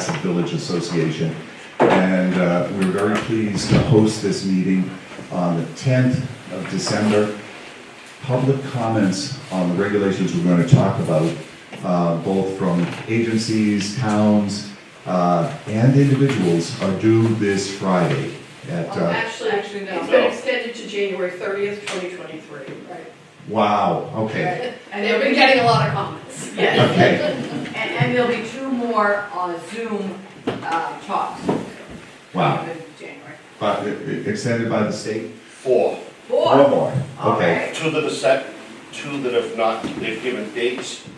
Pocasset Village Association. And we're very pleased to host this meeting on the 10th of December. Public comments on the regulations we're going to talk about, both from agencies, towns, and individuals, are due this Friday. Actually, no. It's been extended to January 30th, 2023. Right. Wow, okay. Right. And they've been getting a lot of comments. Yes. Okay. And there'll be 2 more Zoom talks. Wow. In January. Extended by the state? 4. 4 more, okay. Two that are set, 2 that have not, they've given dates,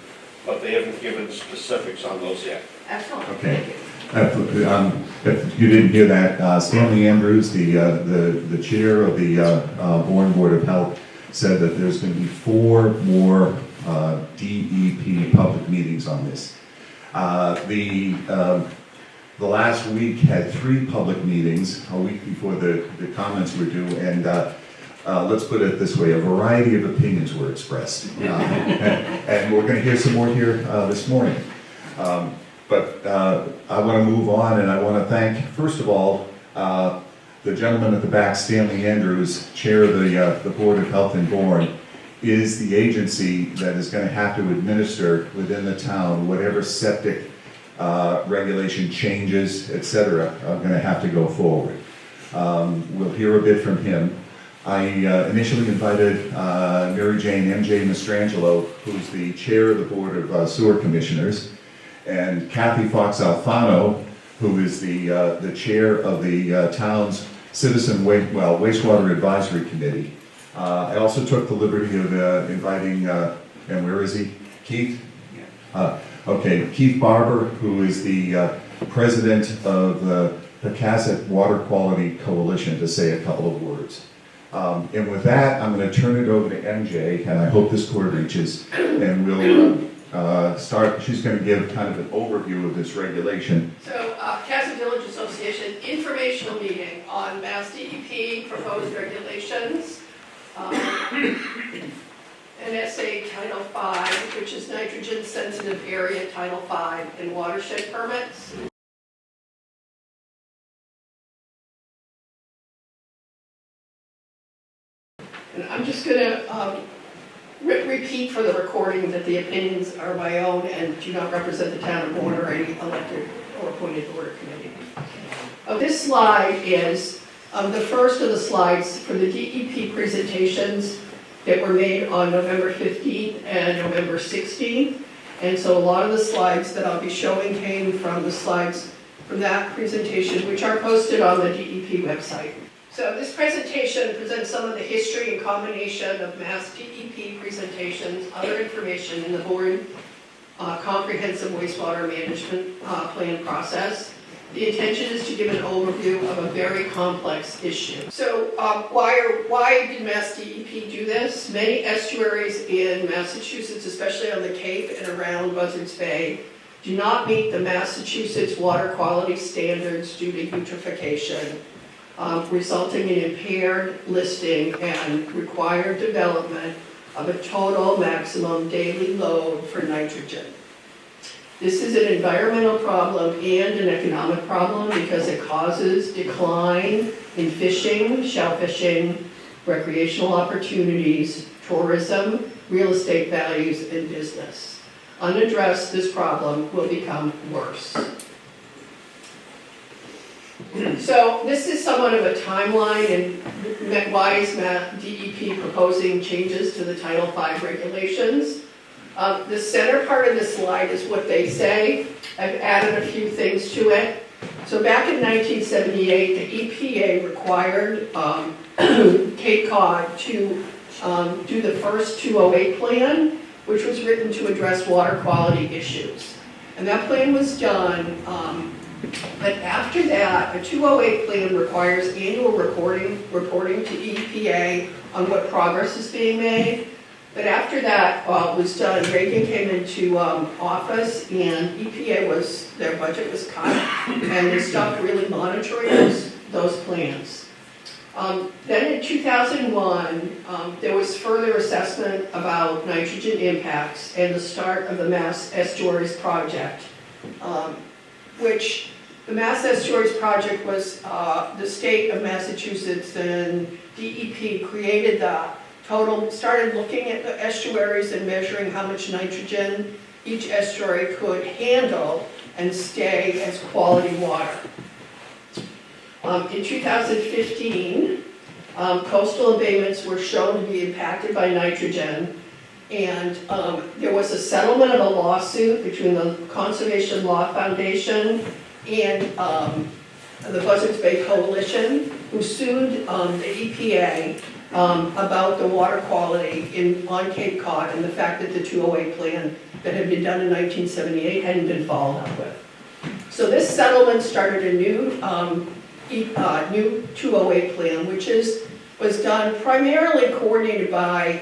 but they haven't given specifics on those yet. Excellent. Okay. If you didn't hear that, Stanley Andrews, the chair of the Bourne Board of Health, said that there's going to be 4 more DEP public meetings on this. The last week had 3 public meetings, a week before the comments were due, and let's put it this way, a variety of opinions were expressed. And we're going to hear some more here this morning. But I want to move on, and I want to thank, first of all, the gentleman at the back, Stanley Andrews, chair of the Board of Health in Bourne, is the agency that is going to have to administer within the town whatever septic regulation changes, etc., are going to have to go forward. We'll hear a bit from him. I initially invited Mary Jane M.J. Mastrangelo, who's the chair of the Board of Sewer Commissioners, and Kathy Fox Alfano, who is the chair of the town's Citizen Wastewater Advisory Committee. I also took the liberty of inviting, and where is he? Keith? Okay, Keith Barber, who is the president of the Pocasset Water Quality Coalition, to say a couple of words. And with that, I'm going to turn it over to MJ, and I hope this cord reaches, and we'll start. She's going to give kind of an overview of this regulation. So, Pocasset Village Association informational meeting on Mass DEP proposed regulations. NSA Title V, which is nitrogen sensitive area Title V, and watershed permits. And I'm just going to repeat for the recording that the opinions are my own and do not represent the town of Bourne or any elected or appointed board committee. This slide is the first of the slides for the DEP presentations that were made on November 15th and November 16th. And so a lot of the slides that I'll be showing came from the slides from that presentation, which are posted on the DEP website. So this presentation presents some of the history and combination of Mass DEP presentations, other information in the Bourne Comprehensive Wastewater Management Plan process. The intention is to give an overview of a very complex issue. So why did Mass DEP do this? Many estuaries in Massachusetts, especially on the Cape and around Buzzards Bay, do not meet the Massachusetts water quality standards due to eutrophication, resulting in impaired listing and required development of a total maximum daily load for nitrogen. This is an environmental problem and an economic problem because it causes decline in fishing, shell fishing, recreational opportunities, tourism, real estate values, and business. Unaddressed, this problem will become worse. So this is somewhat of a timeline, and why is DEP proposing changes to the Title V regulations? The center part of this slide is what they say. I've added a few things to it. So back in 1978, the EPA required Cape Cod to do the first 208 plan, which was written to address water quality issues. And that plan was done. But after that, a 208 plan requires annual reporting to EPA on what progress is being made. But after that was done, Reagan came into office, and EPA their budget was cut, and they stopped really monitoring those plans. Then in 2001, there was further assessment about nitrogen impacts and the start of the Mass Estuaries Project. which the Mass Estuaries Project was, the state of Massachusetts and DEP created the total, started looking at the estuaries and measuring how much nitrogen each estuary could handle and stay as quality water. In 2015, coastal abatements were shown to be impacted by nitrogen, and there was a settlement of a lawsuit between the Conservation Law Foundation and the Buzzards Bay Coalition, who sued the EPA about the water quality on Cape Cod and the fact that the 208 plan that had been done in 1978 hadn't been followed up with. So this settlement started a new 208 plan, which was done primarily coordinated by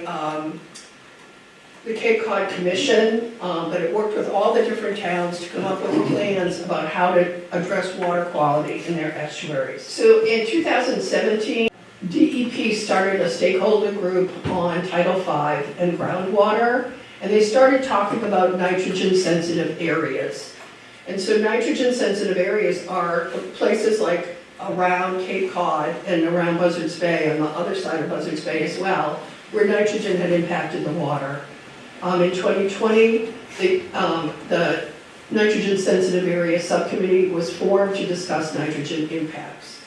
the Cape Cod Commission, but it worked with all the different towns to come up with plans about how to address water quality in their estuaries. So in 2017, DEP started a stakeholder group on Title V and groundwater, and they started talking about nitrogen-sensitive areas. And so nitrogen-sensitive areas are places like around Cape Cod and around Buzzards Bay, on the other side of Buzzards Bay as well, where nitrogen had impacted the water. In 2020, the nitrogen-sensitive area subcommittee was formed to discuss nitrogen impacts.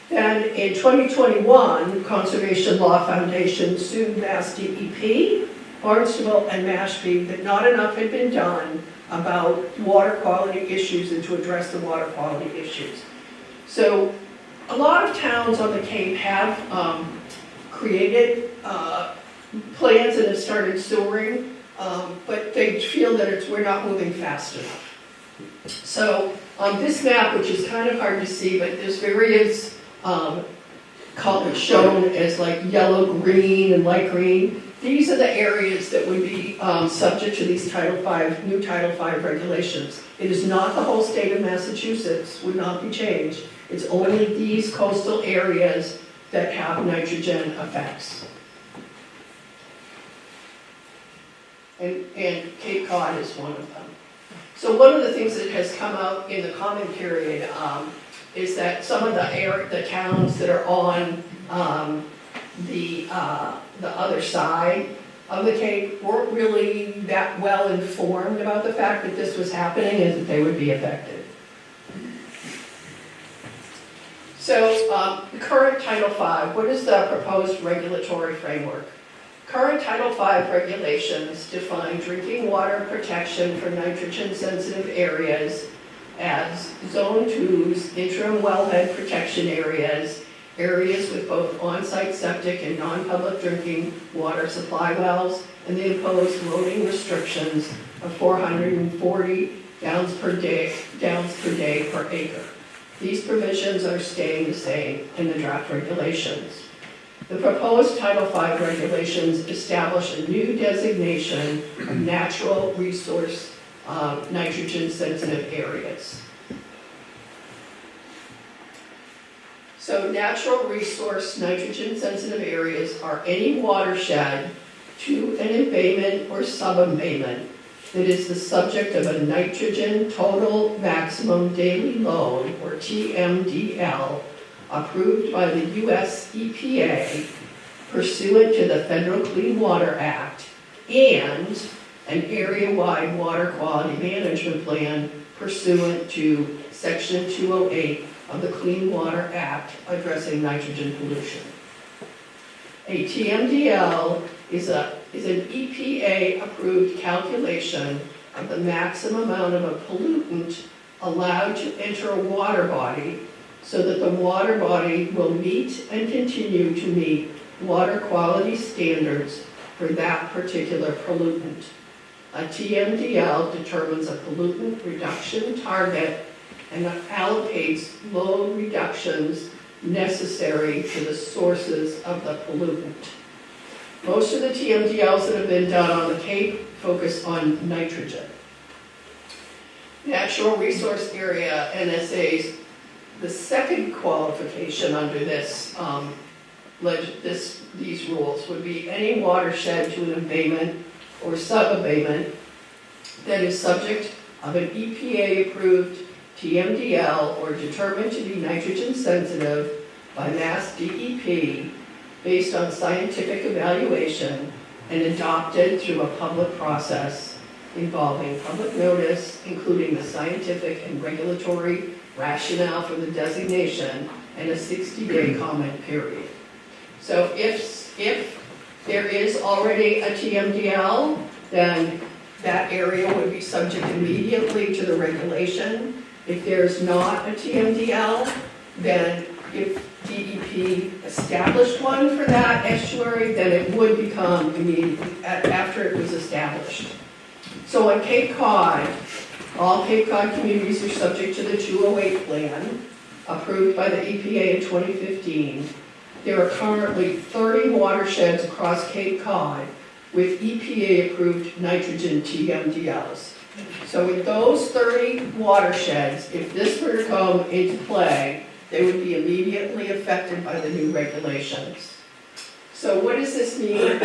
Then in 2021, Conservation Law Foundation sued Mass DEP, Barnstable, and Mashpee that not enough had been done about water quality issues and to address the water quality issues. So a lot of towns on the Cape have created plans and have started sewering, but they feel that we're not moving fast enough. So on this map, which is kind of hard to see, but there's various colors shown as like yellow, green, and light green. These are the areas that would be subject to these new Title V regulations. It is not the whole state of Massachusetts, would not be changed. It's only these coastal areas that have nitrogen effects. And Cape Cod is one of them. So one of the things that has come out in the comment period is that some of the towns that are on the other side of the Cape weren't really that well informed about the fact that this was happening and that they would be affected. So the current Title V, what is the proposed regulatory framework? Current Title V regulations define drinking water protection for nitrogen-sensitive areas as Zone 2's interim wellhead protection areas, areas with both on-site septic and non-public drinking water supply wells, and they impose loading restrictions of 440 gallons per day per acre. These provisions are staying the same in the draft regulations. The proposed Title V regulations establish a new designation of natural resource nitrogen-sensitive areas. So natural resource nitrogen-sensitive areas are any watershed to an abatement or sub-abatement that is the subject of a nitrogen total maximum daily load, or TMDL, approved by the US EPA pursuant to the Federal Clean Water Act, and an area-wide water quality management plan pursuant to Section 208 of the Clean Water Act addressing nitrogen pollution. A TMDL is an EPA-approved calculation of the maximum amount of a pollutant allowed to enter a water body so that the water body will meet and continue to meet water quality standards for that particular pollutant. A TMDL determines a pollutant reduction target and allocates load reductions necessary to the sources of the pollutant. Most of the TMDLs that have been done on the Cape focus on nitrogen. Natural Resource Area, NSAs, the second qualification under these rules would be any watershed to an abatement or sub-abatement that is subject of an EPA-approved TMDL, or determined to be nitrogen sensitive by Mass DEP based on scientific evaluation and adopted through a public process involving public notice, including the scientific and regulatory rationale for the designation and a 60-day comment period. So if there is already a TMDL, then that area would be subject immediately to the regulation. If there's not a TMDL, then if DEP established one for that estuary, then it would become immediate after it was established. So on Cape Cod, all Cape Cod communities are subject to the 208 plan approved by the EPA in 2015. There are currently 30 watersheds across Cape Cod with EPA-approved nitrogen TMDLs. So in those 30 watersheds, if this were to come into play, they would be immediately affected by the new regulations. So what does this mean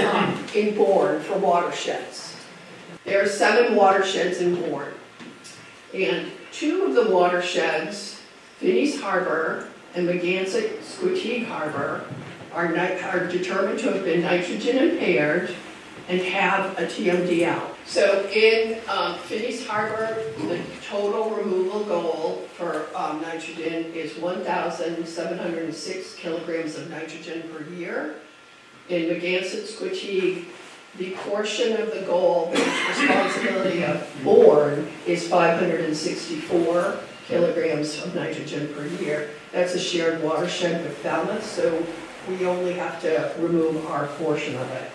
in Bourne for watersheds? There are 7 watersheds in Bourne. And 2 of the watersheds, Finney's Harbor and Megansett-Squatigue Harbor, are determined to have been nitrogen impaired and have a TMDL. So in Finney's Harbor, the total removal goal for nitrogen is 1,706 kilograms of nitrogen per year. In Megansett-Squatigue, the portion of the goal, the responsibility of Bourne, is 564 kilograms of nitrogen per year. That's a shared watershed with Falmouth, so we only have to remove our portion of it.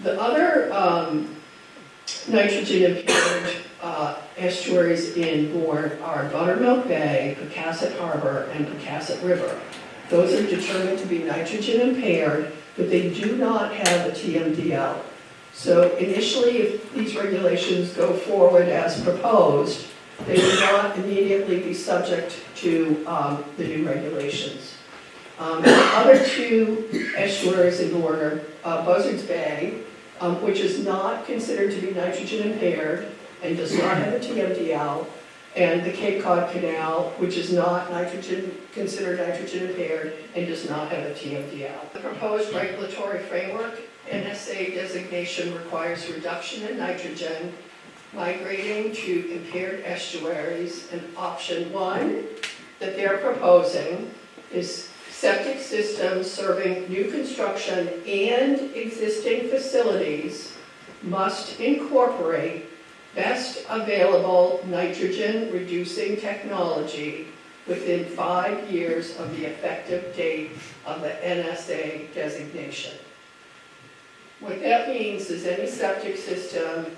The other nitrogen impaired estuaries in Bourne are Buttermilk Bay, Pocasset Harbor, and Pocasset River. Those are determined to be nitrogen impaired, but they do not have a TMDL. So initially, if these regulations go forward as proposed, they will not immediately be subject to the new regulations. The other 2 estuaries in Bourne are Buzzards Bay, which is not considered to be nitrogen impaired and does not have a TMDL, and the Cape Cod Canal, which is not considered nitrogen impaired and does not have a TMDL. The proposed regulatory framework, NSA designation, requires reduction in nitrogen migrating to impaired estuaries, and option 1 that they're proposing is septic systems serving new construction and existing facilities must incorporate best available nitrogen reducing technology within 5 years of the effective date of the NSA designation. What that means is any septic system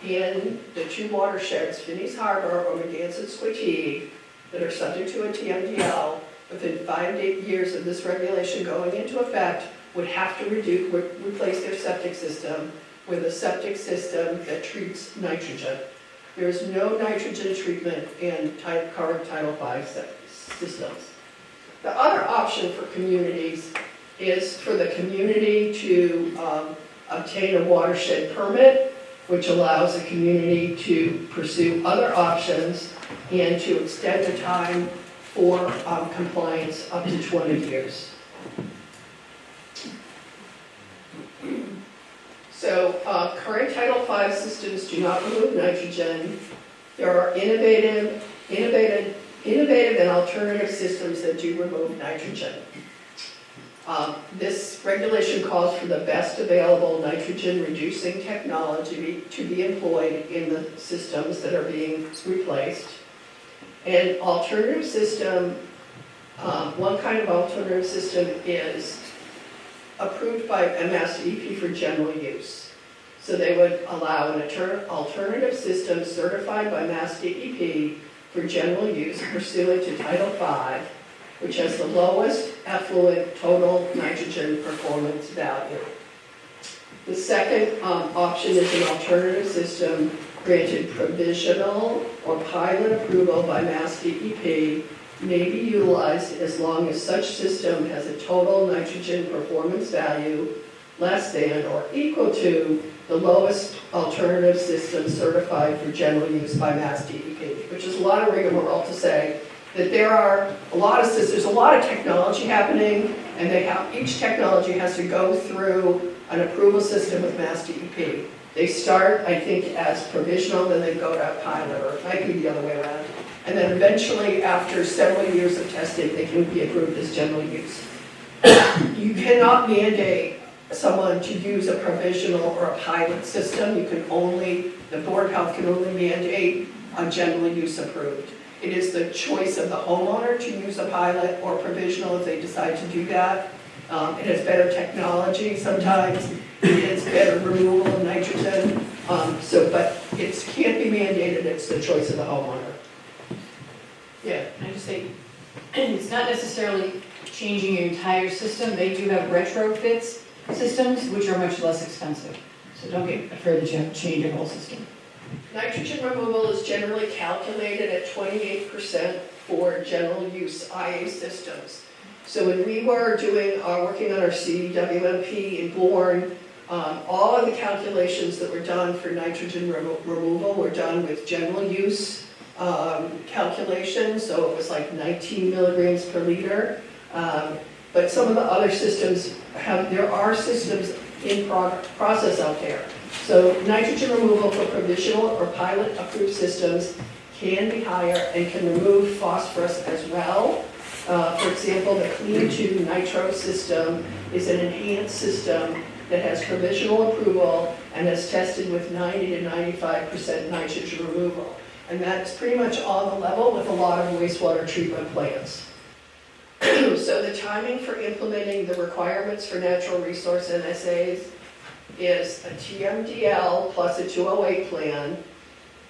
in the 2 watersheds, Finney's Harbor or Megansett-Squatigue, that are subject to a TMDL within 5 years of this regulation going into effect would have to replace their septic system with a septic system that treats nitrogen. There is no nitrogen treatment in current Title V systems. The other option for communities is for the community to obtain a watershed permit, which allows the community to pursue other options and to extend the time for compliance up to 20 years. So current Title V systems do not remove nitrogen. There are innovative and alternative systems that do remove nitrogen. This regulation calls for the best available nitrogen reducing technology to be employed in the systems that are being replaced. An alternative system, one kind of alternative system is approved by Mass DEP for general use. So they would allow an alternative system certified by Mass DEP for general use pursuant to Title V, which has the lowest effluent total nitrogen performance value. The second option is an alternative system granted provisional or pilot approval by Mass DEP, may be utilized as long as such system has a total nitrogen performance value less than or equal to the lowest alternative system certified for general use by Mass DEP, which is a lot of rigmarole to say that there are a lot of systems, there's a lot of technology happening, and each technology has to go through an approval system with Mass DEP. They start, I think, as provisional, then they go to pilot, or it might be the other way around. And then eventually, after several years of testing, they can be approved as general use. You cannot mandate someone to use a provisional or a pilot system. The Board of Health can only mandate a general use approved. It is the choice of the homeowner to use a pilot or provisional if they decide to do that. It has better technology sometimes, it has better removal of nitrogen, but it can't be mandated, it's the choice of the homeowner. Yeah. I just say, it's not necessarily changing your entire system, they do have retrofits systems, which are much less expensive. So don't get afraid that you have to change your whole system. Nitrogen removal is generally calculated at 28% for general use IA systems. So when we were working on our CWMP in Bourne, all of the calculations that were done for nitrogen removal were done with general use calculations, so it was like 19 milligrams per liter. But some of the other systems there are systems in process out there. So nitrogen removal for provisional or pilot approved systems can be higher and can remove phosphorus as well. For example, the Clean 2 Nitro system is an enhanced system that has provisional approval and is tested with 90 to 95% nitrogen removal. And that's pretty much on the level with a lot of wastewater treatment plants. So the timing for implementing the requirements for natural resource NSAs is a TMDL plus a 208 plan.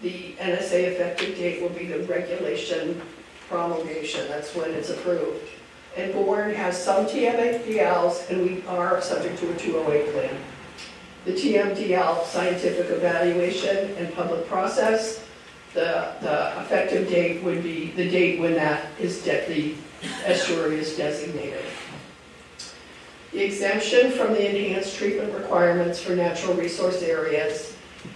The NSA effective date will be the regulation promulgation, that's when it's approved. And Bourne has some TMDLs, and we are subject to a 208 plan. The TMDL, scientific evaluation and public process, the effective date would be the date when the estuary is designated. The exemption from the enhanced treatment requirements for natural resource areas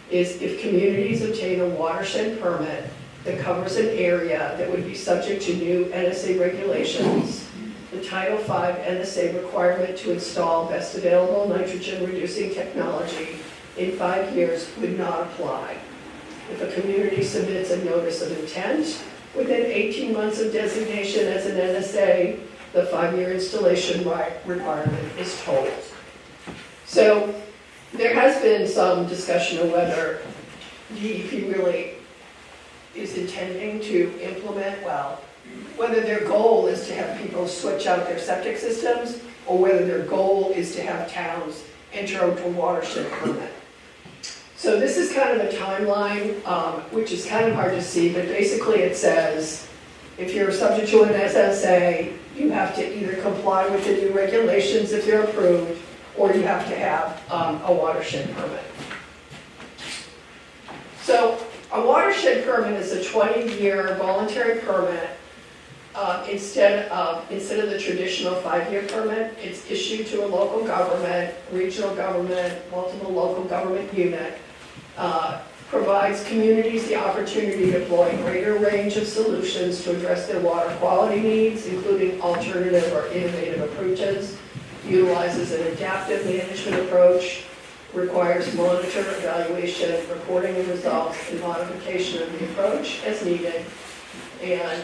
is if communities obtain a watershed permit that covers an area that would be subject to new NSA regulations, the Title V NSA requirement to install best available nitrogen reducing technology in 5 years would not apply. If a community submits a notice of intent within 18 months of designation as an NSA, the 5-year installation requirement is tolled. So there has been some discussion of whether DEP really is intending to implement, whether their goal is to have people switch out their septic systems or whether their goal is to have towns enter into a watershed permit. So this is kind of a timeline, which is kind of hard to see, but basically it says, if you're subject to an SSA, you have to either comply with the new regulations if they're approved, or you have to have a watershed permit. So a watershed permit is a 20-year voluntary permit. Instead of the traditional 5-year permit, it's issued to a local government, regional government, multiple local government unit, provides communities the opportunity to deploy a greater range of solutions to address their water quality needs, including alternative or innovative approaches, utilizes an adaptive management approach, requires monitor, evaluation, reporting of results, and modification of the approach as needed, and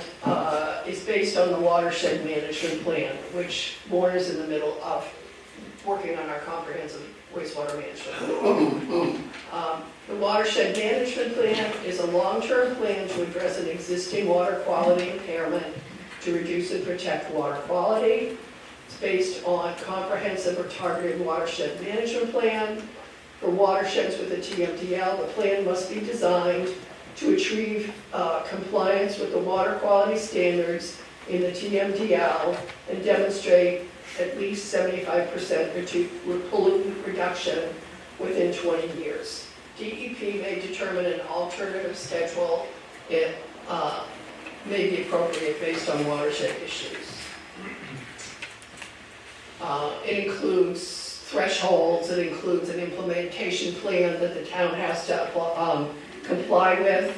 is based on the watershed management plan, which Bourne is in the middle of working on our comprehensive wastewater management. The watershed management plan is a long-term plan to address an existing water quality impairment to reduce and protect water quality. It's based on comprehensive or targeted watershed management plan. For watersheds with a TMDL, the plan must be designed to achieve compliance with the water quality standards in the TMDL and demonstrate at least 75% pollutant reduction within 20 years. DEP may determine an alternative schedule. It may be appropriate based on watershed issues. It includes thresholds. It includes an implementation plan that the town has to comply with.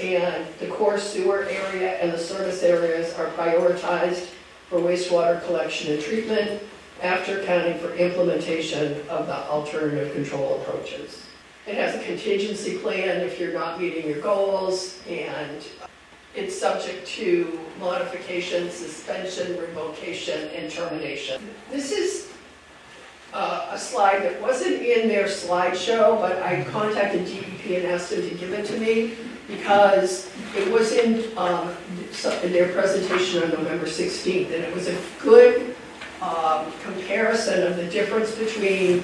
And the core sewer area and the service areas are prioritized for wastewater collection and treatment after accounting for implementation of the alternative control approaches. It has a contingency plan if you're not meeting your goals, and it's subject to modification, suspension, revocation, and termination. This is a slide that wasn't in their slideshow, but I contacted DEP and asked them to give it to me because it was in their presentation on November 16th, and it was a good comparison of the difference between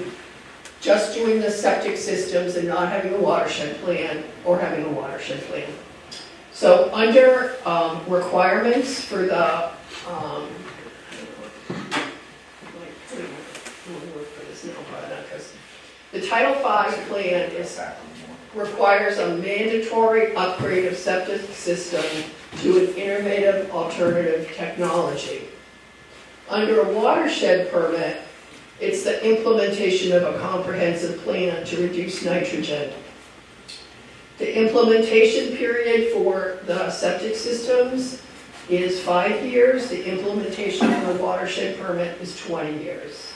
just doing the septic systems and not having a watershed plan or having a watershed plan. So under requirements for the the Title V plan requires a mandatory upgrade of septic system to an innovative alternative technology. Under a watershed permit, it's the implementation of a comprehensive plan to reduce nitrogen. The implementation period for the septic systems is 5 years. The implementation of a watershed permit is 20 years.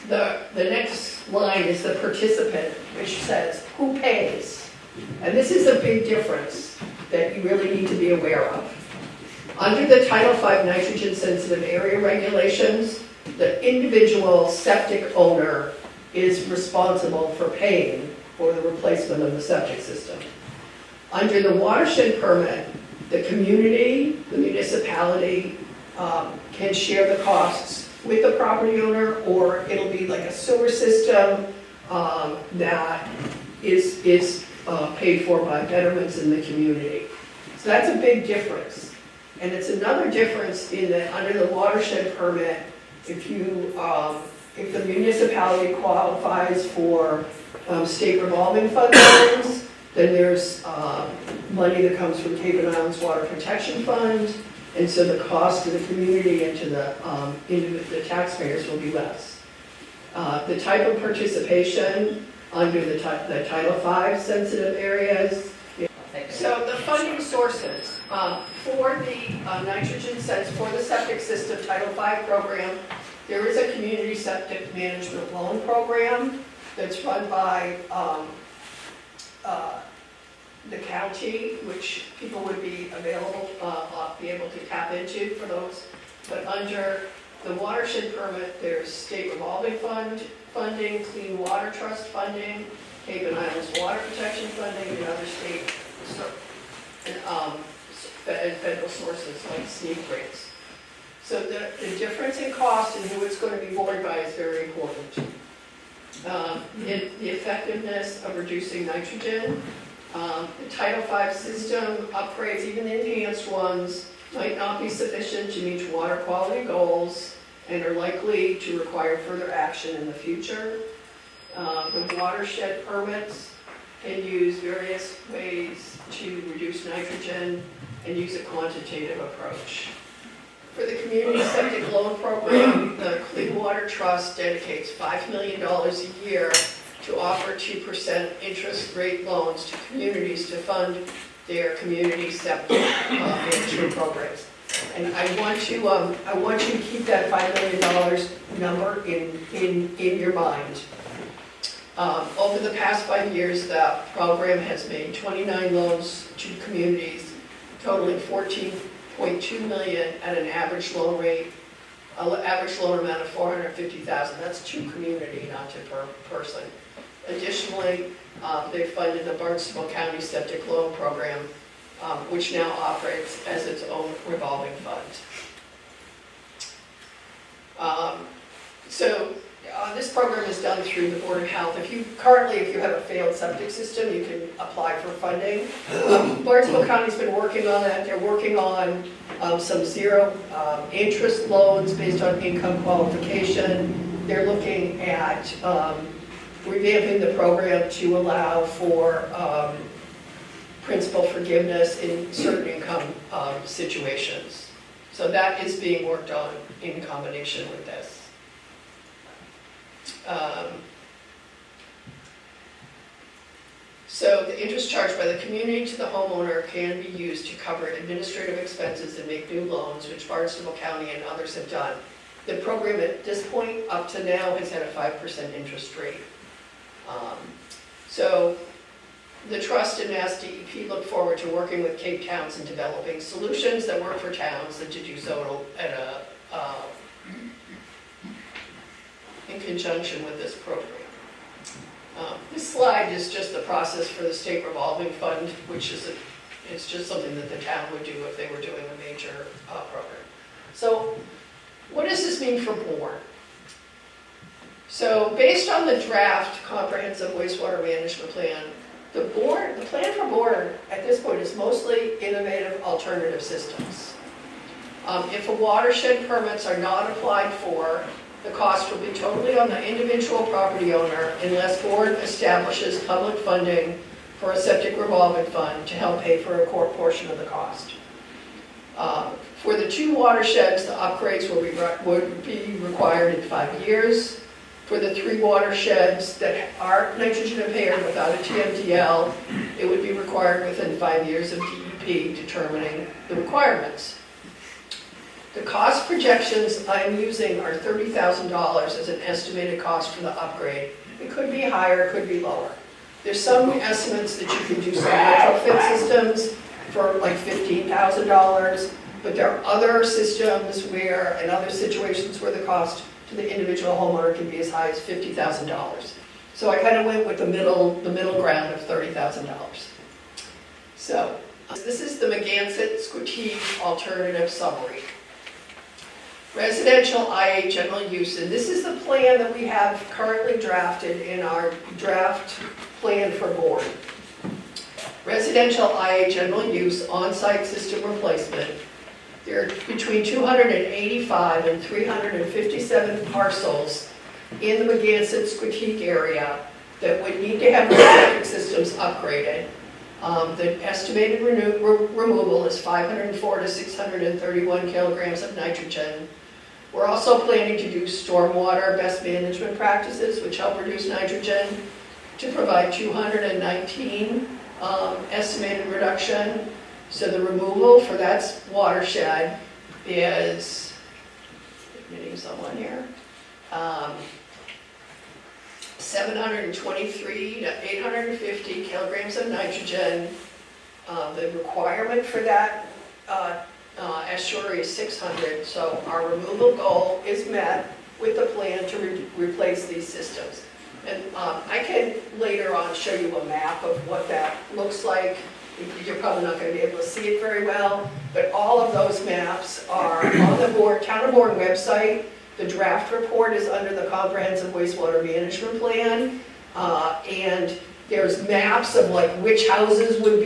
The next line is the participant, which says who pays. And this is a big difference that you really need to be aware of. Under the Title V nitrogen sensitive area regulations, the individual septic owner is responsible for paying for the replacement of the septic system. Under the watershed permit, the community, the municipality can share the costs with the property owner, or it'll be like a sewer system that is paid for by betterments in the community. So that's a big difference. And it's another difference in that under the watershed permit, if the municipality qualifies for state revolving fund loans, then there's money that comes from Cape and Islands Water Protection Fund, and so the cost to the community and to the taxpayers will be less. The type of participation under the Title V sensitive areas. So the funding sources for the nitrogen sense for the septic system Title V program, there is a community septic management loan program that's run by the county, which people would be able to tap into for those. But under the watershed permit, there's state revolving fund funding, Clean Water Trust funding, Cape and Islands Water Protection funding, and other state and federal sources like SNEEP grants. So the difference in cost and who it's going to be borne by is very important. The effectiveness of reducing nitrogen. The Title V system upgrades, even enhanced ones, might not be sufficient to meet water quality goals and are likely to require further action in the future. The watershed permits can use various ways to reduce nitrogen and use a quantitative approach. For the Community Septic Loan Program, the Clean Water Trust dedicates $5 million a year to offer 2% interest rate loans to communities to fund their community septic management programs. And I want you to keep that $5 million number in your mind. Over the past 5 years, the program has made 29 loans to communities, totaling $14.2 million at an average loan amount of $450,000. That's to community, not to per person. Additionally, they funded the Barnstable County Septic Loan Program, which now operates as its own revolving fund. This program is done through the Board of Health. If you have a failed septic system, you can apply for funding. Barnstable County's been working on that. They're working on some zero interest loans based on income qualification. They're looking at revamping the program to allow for principal forgiveness in certain income situations. So that is being worked on in combination with this. So the interest charged by the community to the homeowner can be used to cover administrative expenses and make new loans, which Barnstable County and others have done. The program at this point, up to now, has had a 5% interest rate. So the Trust and Mass DEP look forward to working with Cape Towns and developing solutions that work for towns and to do so in conjunction with this program. This slide is just the process for the state revolving fund, which is it's just something that the town would do if they were doing a major program. So what does this mean for Bourne? So based on the draft comprehensive wastewater management plan, the plan for Bourne at this point is mostly innovative alternative systems. If a watershed permits are not applied for, the cost will be totally on the individual property owner unless Bourne establishes public funding for a septic revolving fund to help pay for a core portion of the cost. For the 2 watersheds, the upgrades would be required in 5 years. For the 3 watersheds that are nitrogen impaired without a TMDL, it would be required within 5 years of DEP determining the requirements. The cost projections I'm using are $30,000 as an estimated cost for the upgrade. It could be higher, it could be lower. There's some estimates that you can do some retrofit systems for like $15,000, but there are other systems where, in other situations where the cost to the individual homeowner can be as high as $50,000. So I kind of went with the middle ground of $30,000. So this is the Megansett-Squeteague alternative summary. Residential IA general use, and this is the plan that we have currently drafted in our draft plan for Bourne. Residential IA general use on-site system replacement. There are between 285 and 357 parcels in the Megansett-Squeteague area that would need to have their septic systems upgraded. The estimated removal is 504 to 631 kilograms of nitrogen. We're also planning to do stormwater best management practices, which help reduce nitrogen, to provide 219 estimated reduction. So the removal for that watershed is, getting someone here, 723 to 850 kilograms of nitrogen. The requirement for that estuary is 600, so our removal goal is met with the plan to replace these systems. And I can later on show you a map of what that looks like. You're probably not going to be able to see it very well, but all of those maps are on the Town of Bourne website. The draft report is under the Comprehensive Wastewater Management Plan, and there's maps of like which houses would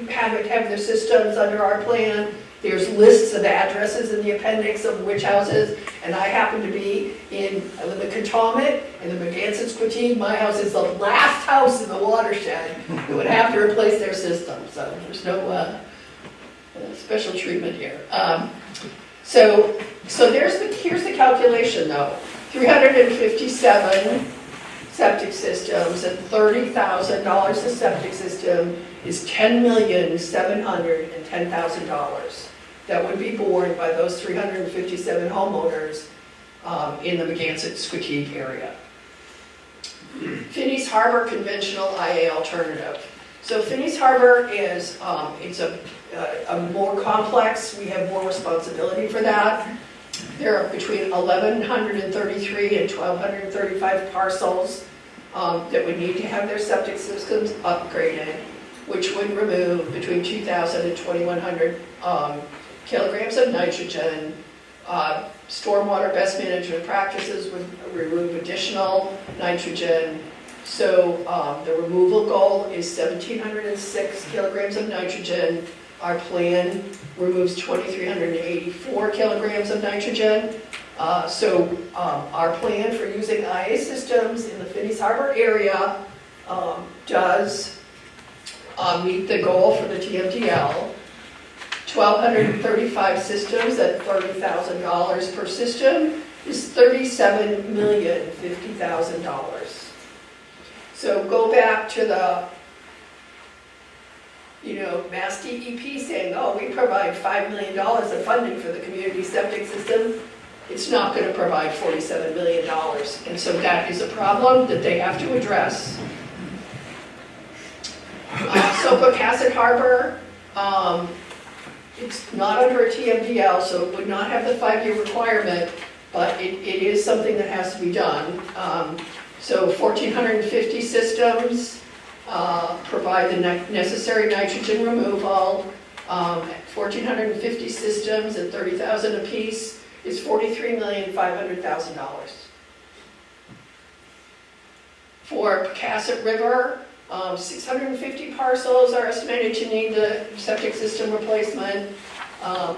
have their systems under our plan. There's lists of addresses in the appendix of which houses, and I happen to be I live in Cantonment, and the Megansett-Squeteague, my house is the last house in the watershed that would have to replace their system, so there's no special treatment here. So here's the calculation though. 357 septic systems at $30,000 a septic system is $10,710,000. That would be borne by those 357 homeowners in the Megansett-Squeteague area. Finney's Harbor conventional IA alternative. So Finney's Harbor is it's a more complex. We have more responsibility for that. There are between 1,133 and 1,235 parcels that would need to have their septic systems upgraded, which would remove between 2,000 and 2,100 kilograms of nitrogen. Stormwater best management practices would remove additional nitrogen. So the removal goal is 1,706 kilograms of nitrogen. Our plan removes 2,384 kilograms of nitrogen. So our plan for using IA systems in the Finney's Harbor area does meet the goal for the TMDL. 1,235 systems at $30,000 per system is $37,050,000. So go back to the, Mass DEP saying, oh, we provide $5 million of funding for the community septic system. It's not going to provide $47 million. And so that is a problem that they have to address. So Pocasset Harbor, it's not under a TMDL, so it would not have the 5-year requirement, but it is something that has to be done. So 1,450 systems provide the necessary nitrogen removal. 1,450 systems at $30,000 apiece is $43,500,000. For Pocasset River, 650 parcels are estimated to need the septic system replacement.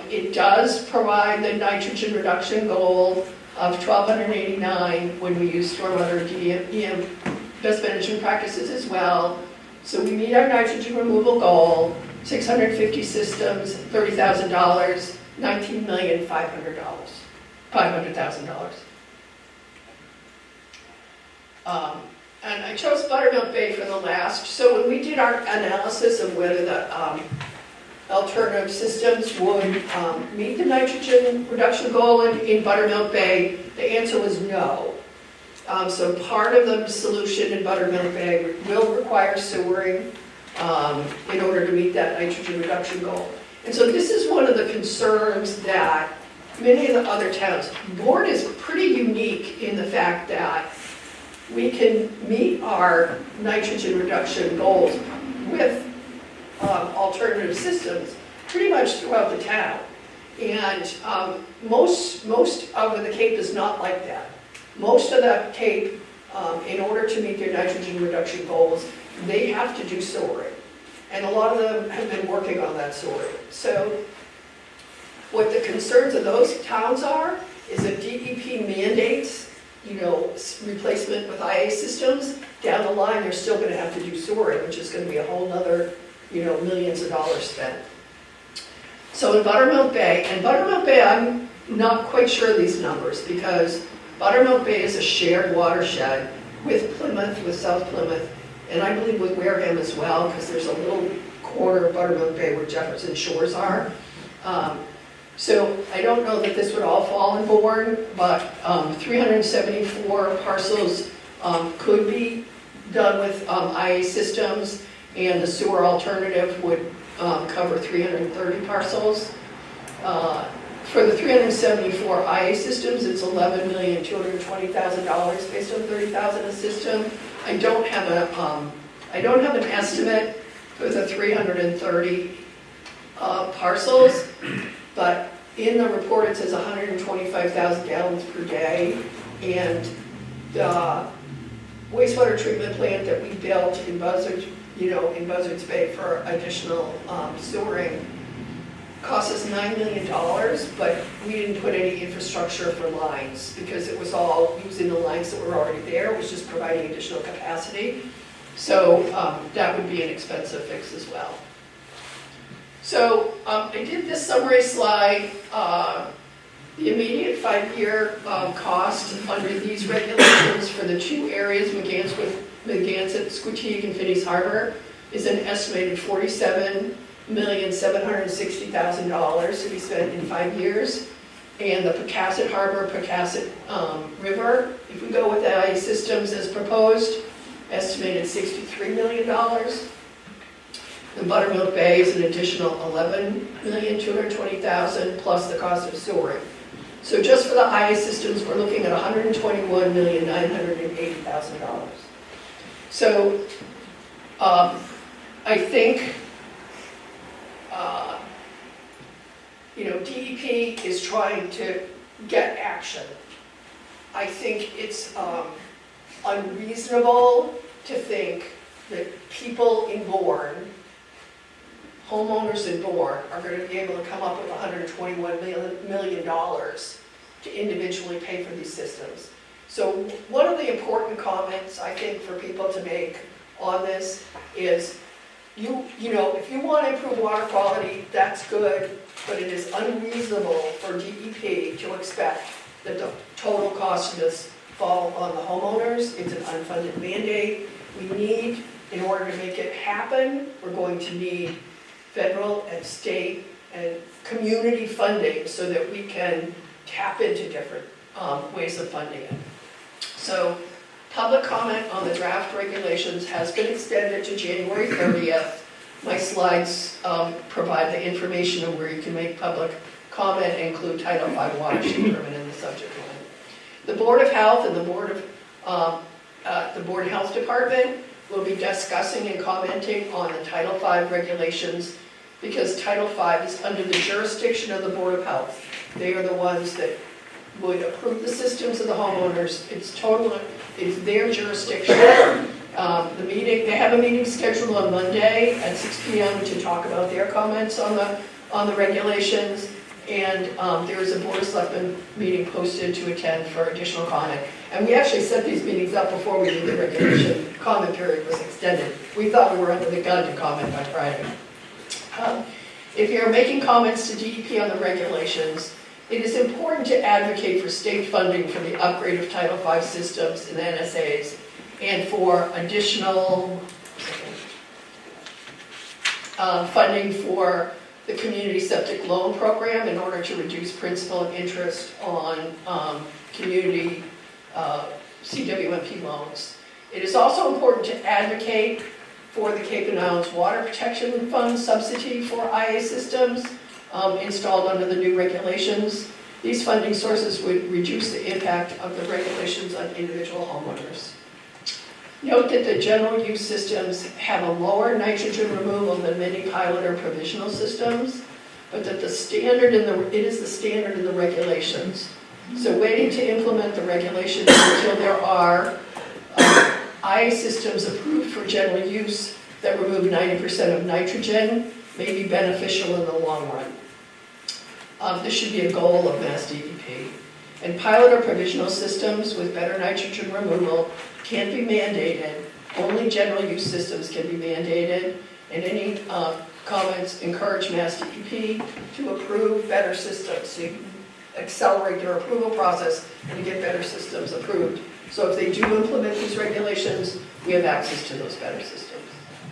It does provide the nitrogen reduction goal of 1,289 when we use stormwater EM best management practices as well. So we meet our nitrogen removal goal, 650 systems, $30,000, $19,500,000. And I chose Buttermilk Bay for the last. So when we did our analysis of whether the alternative systems would meet the nitrogen reduction goal in Buttermilk Bay, the answer was no. So part of the solution in Buttermilk Bay will require sewering in order to meet that nitrogen reduction goal. And so this is one of the concerns that many of the other towns, Bourne is pretty unique in the fact that we can meet our nitrogen reduction goals with alternative systems pretty much throughout the town. And most of the Cape is not like that. Most of the Cape, in order to meet their nitrogen reduction goals, they have to do sewering. And a lot of them have been working on that sewering. So what the concerns of those towns are is that DEP mandates, replacement with IA systems. Down the line, they're still going to have to do sewering, which is going to be a whole nother, millions of dollars spent. So in Buttermilk Bay, I'm not quite sure of these numbers because Buttermilk Bay is a shared watershed with Plymouth, with South Plymouth, and I believe with Wareham as well, because there's a little corner of Buttermilk Bay where Jefferson Shores are. So I don't know that this would all fall in Bourne, but 374 parcels could be done with IA systems, and the sewer alternative would cover 330 parcels. For the 374 IA systems, it's $11,220,000 based on $30,000 a system. I don't have an estimate for the 330 parcels, but in the report it says 125,000 gallons per day, and the wastewater treatment plant that we built in Buzzards Bay for additional sewering cost us $9 million, but we didn't put any infrastructure for lines because it was all using the lines that were already there. It was just providing additional capacity. So that would be an expensive fix as well. So I did this summary slide. The immediate 5-year cost under these regulations for the 2 areas, Megansett, Squatigue, and Phineas Harbor, is an estimated $47,760,000 to be spent in 5 years. And the Pocasset Harbor, Pocasset River, if we go with the IA systems as proposed, estimated $63 million. The Buttermilk Bay is an additional $11,220,000 plus the cost of sewering. So just for the IA systems, we're looking at $121,980,000. So I think, DEP is trying to get action. I think it's unreasonable to think that people in Bourne, homeowners in Bourne, are going to be able to come up with $121 million to individually pay for these systems. So one of the important comments I think for people to make on this is you know, if you want to improve water quality, that's good, but it is unreasonable for DEP to expect that the total cost of this fall on the homeowners. It's an unfunded mandate. We need, in order to make it happen, we're going to need federal and state and community funding so that we can tap into different ways of funding it. So public comment on the draft regulations has been extended to January 30th. My slides provide the information on where you can make public comment and include Title V watershed permit in the subject line. The Board of Health and the Bourne Health Department will be discussing and commenting on the Title V regulations because Title V is under the jurisdiction of the Board of Health. They are the ones that would approve the systems of the homeowners. It's their jurisdiction. They have a meeting scheduled on Monday at 6 p.m. to talk about their comments on the regulations. And there is a Board of Selectmen meeting posted to attend for additional comment. And we actually set these meetings up before we knew the regulation comment period was extended. We thought we were under the gun to comment by Friday. If you're making comments to DEP on the regulations, it is important to advocate for state funding for the upgrade of Title V systems in the NSAs and for additional funding for the community septic loan program in order to reduce principal and interest on community CWMP loans. It is also important to advocate for the Cape and Islands Water Protection Fund subsidy for IA systems installed under the new regulations. These funding sources would reduce the impact of the regulations on individual homeowners. Note that the general use systems have a lower nitrogen removal than many pilot or provisional systems, but that it is the standard in the regulations. So waiting to implement the regulations until there are IA systems approved for general use that remove 90% of nitrogen may be beneficial in the long run. This should be a goal of Mass DEP. And pilot or provisional systems with better nitrogen removal can't be mandated. Only general use systems can be mandated. And any comments encourage Mass DEP to approve better systems, to accelerate their approval process and to get better systems approved. So if they do implement these regulations, we have access to those better systems.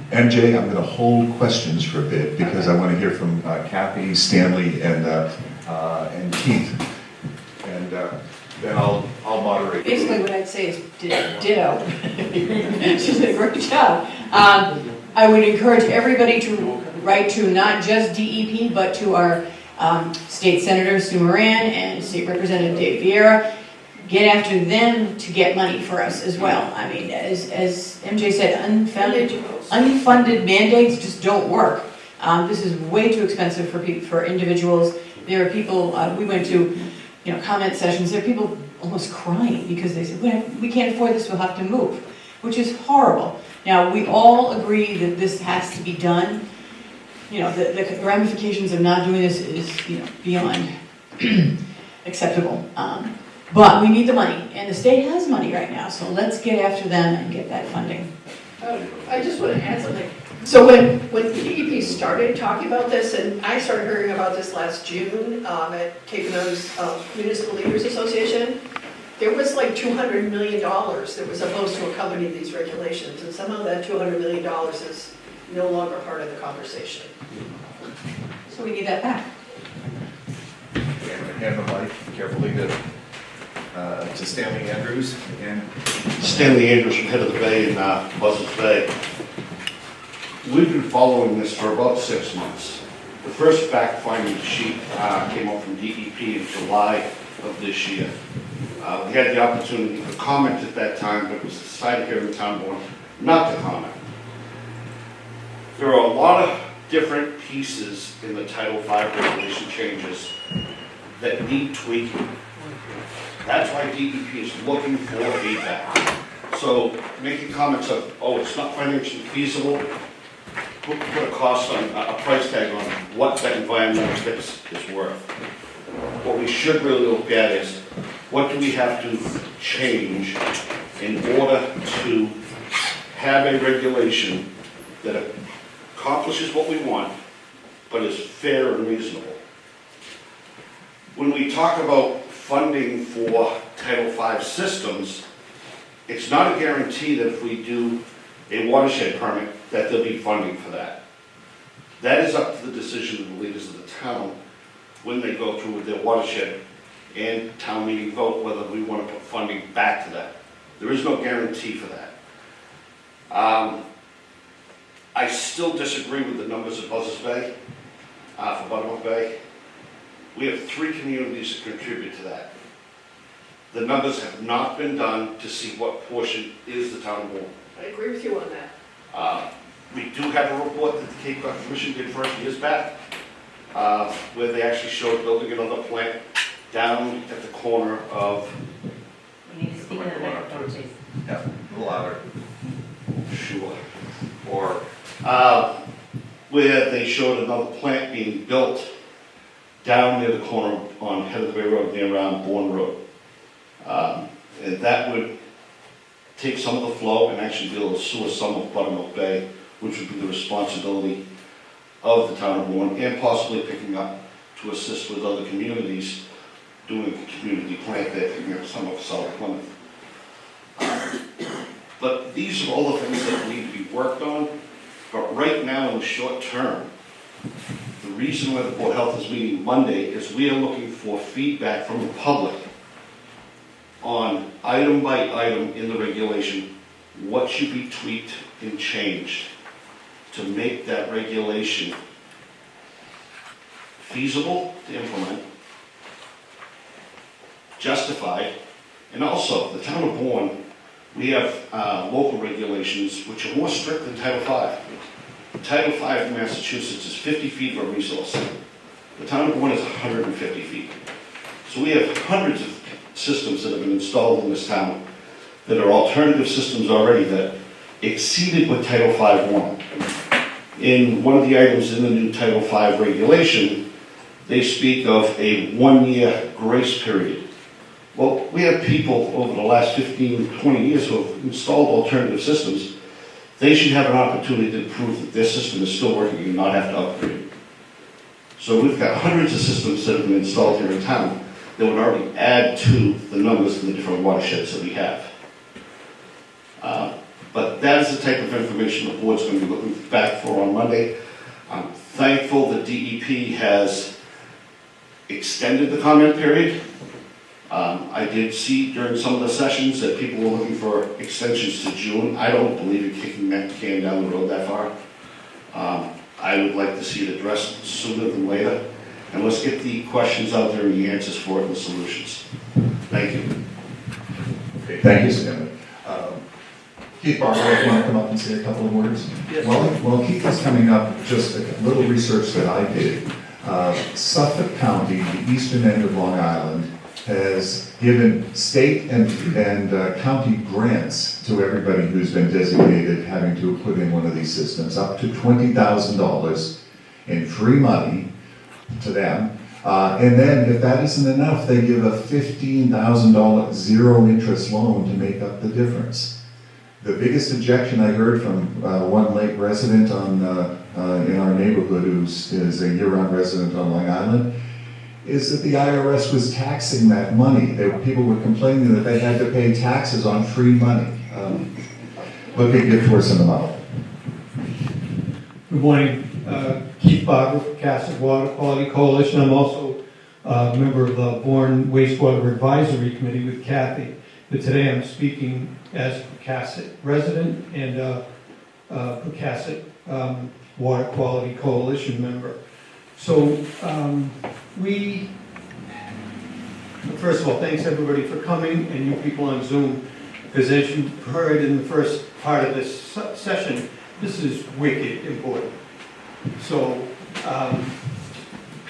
MJ, I'm going to hold questions for a bit because I want to hear from Kathy, Stanley, and Keith. And then I'll moderate. Basically what I'd say is ditto. She's did a great job. I would encourage everybody to write to not just DEP, but to our State Senator Sue Moran and State Representative Dave Vieira. Get after them to get money for us as well. I mean, as MJ said, unfunded mandates just don't work. This is way too expensive for individuals. There are people, we went to comment sessions, there are people almost crying because they said, we can't afford this, we'll have to move, which is horrible. Now, we all agree that this has to be done. The ramifications of not doing this is beyond acceptable. But we need the money, and the state has money right now, so let's get after them and get that funding. I just want to add something. So when DEP started talking about this, and I started hearing about this last June at Cape and Islands Municipal Leaders Association, there was like $200 million that was supposed to accompany these regulations, and somehow that $200 million is no longer part of the conversation. So we need that back. Hand the mic carefully to Stanley Andrews again. Stanley Andrews from Head of the Bay in Buzzards Bay. We've been following this for about 6 months. The first fact-finding sheet came out from DEP in July of this year. We had the opportunity to comment at that time, but it was decided here in the town board not to comment. There are a lot of different pieces in the Title V regulation changes that need tweaking. That's why DEP is looking for feedback. So making comments of, it's not financially feasible, put a cost on, a price tag on what that environmental fix is worth. What we should really look at is, what do we have to change in order to have a regulation that accomplishes what we want, but is fair and reasonable. When we talk about funding for Title V systems, it's not a guarantee that if we do a watershed permit, that there'll be funding for that. That is up to the decision of the leaders of the town when they go through with their watershed and town meeting vote whether we want to put funding back to that. There is no guarantee for that. I still disagree with the numbers at Buzzards Bay, for Buttermilk Bay. We have 3 communities that contribute to that. The numbers have not been done to see what portion is the town of Bourne. I agree with you on that. We do have a report that the Cape Cod Commission did 4 years back, where they actually showed building another plant down at the corner of, You need to speak in the microphone, please. Yeah, a little louder. sure, or, where they showed another plant being built down near the corner on Head of the Bay Road near Bourne Road. And that would take some of the flow and actually be able to sewer some of Buttermilk Bay, which would be the responsibility of the town of Bourne, and possibly picking up to assist with other communities doing a community plant there, picking up some of South Plymouth. But these are all the things that need to be worked on. But right now, in the short term, the reason why the Board of Health is meeting Monday is we are looking for feedback from the public on item by item in the regulation, what should be tweaked and changed to make that regulation feasible to implement, justified, and also the town of Bourne, we have local regulations which are more strict than Title V. Title V in Massachusetts is 50 feet of a resource. The town of Bourne is 150 feet. So we have hundreds of systems that have been installed in this town that are alternative systems already that exceeded what Title V wanted. In one of the items in the new Title V regulation, they speak of a 1-year grace period. Well, we have people over the last 15, 20 years who have installed alternative systems. They should have an opportunity to prove that their system is still working and not have to upgrade. So we've got hundreds of systems that have been installed here in town that would already add to the numbers in the different watersheds that we have. But that is the type of information the board's going to be looking back for on Monday. I'm thankful that DEP has extended the comment period. I did see during some of the sessions that people were looking for extensions to June. I don't believe in kicking that can down the road that far. I would like to see it addressed sooner than later. And let's get the questions out there and the answers for it and the solutions. Thank you. Okay, thank you, Stanley. Keith Barber, if you want to come up and say a couple of words? Yes. While Keith is coming up, just a little research that I did. Suffolk County, the eastern end of Long Island, has given state and county grants to everybody who's been designated having to put in one of these systems, up to $20,000 in free money to them. And then if that isn't enough, they give a $15,000 zero interest loan to make up the difference. The biggest objection I heard from one late resident in our neighborhood is a year-round resident on Long Island is that the IRS was taxing that money. People were complaining that they had to pay taxes on free money. Look at good force in the mouth. Good morning. Keith Barber, Pocasset Water Quality Coalition. I'm also a member of the Bourne Wastewater Advisory Committee with Kathy. But today I'm speaking as a Pocasset resident and Pocasset Water Quality Coalition member. So first of all, thanks everybody for coming and you people on Zoom, because as you heard in the first part of this session, this is wicked important. So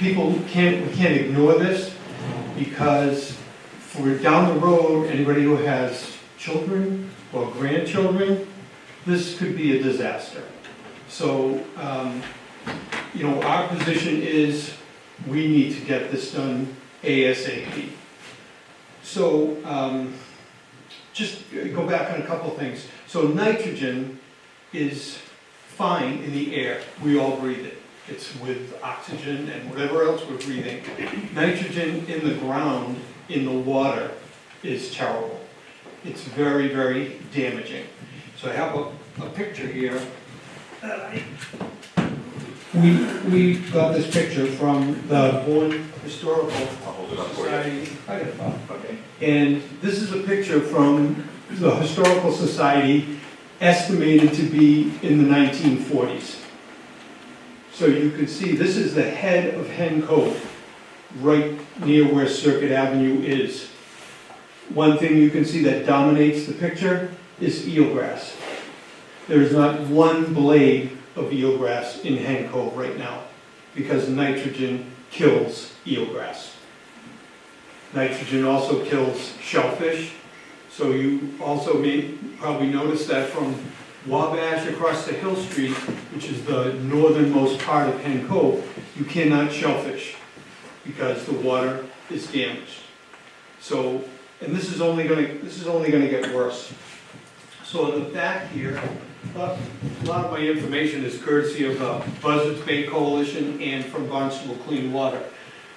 we can't ignore this, because for down the road, anybody who has children or grandchildren, this could be a disaster. So, our position is we need to get this done ASAP. So, just go back on a couple of things. So nitrogen is fine in the air. We all breathe it. It's with oxygen and whatever else we're breathing. Nitrogen in the ground, in the water, is terrible. It's very, very damaging. So I have a picture here. We got this picture from the Bourne Historical Society. I got it, Bob. Okay. And this is a picture from the Historical Society, estimated to be in the 1940s. So you can see this is the head of Hen Cove, right near where Circuit Avenue is. One thing you can see that dominates the picture is eelgrass. There's not one blade of eelgrass in Hen Cove right now because nitrogen kills eelgrass. Nitrogen also kills shellfish. So you also may probably notice that from Wabash across to Hill Street, which is the northernmost part of Hen Cove, you cannot shellfish because the water is damaged. So, and this is only gonna get worse. So in the back here, a lot of my information is courtesy of the Buzzards Bay Coalition and from Barnstable Clean Water.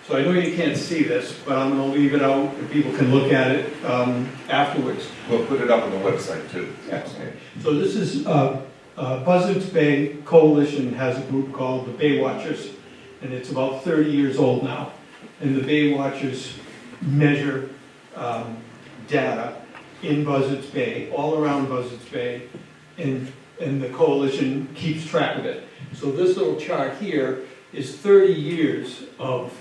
So I know you can't see this, but I'm gonna leave it out and people can look at it afterwards. We'll put it up on the website too. Okay. So this is, Buzzards Bay Coalition has a group called the Bay Watchers, and it's about 30 years old now. And the Bay Watchers measure data in Buzzards Bay, all around Buzzards Bay, and the coalition keeps track of it. So this little chart here is 30 years of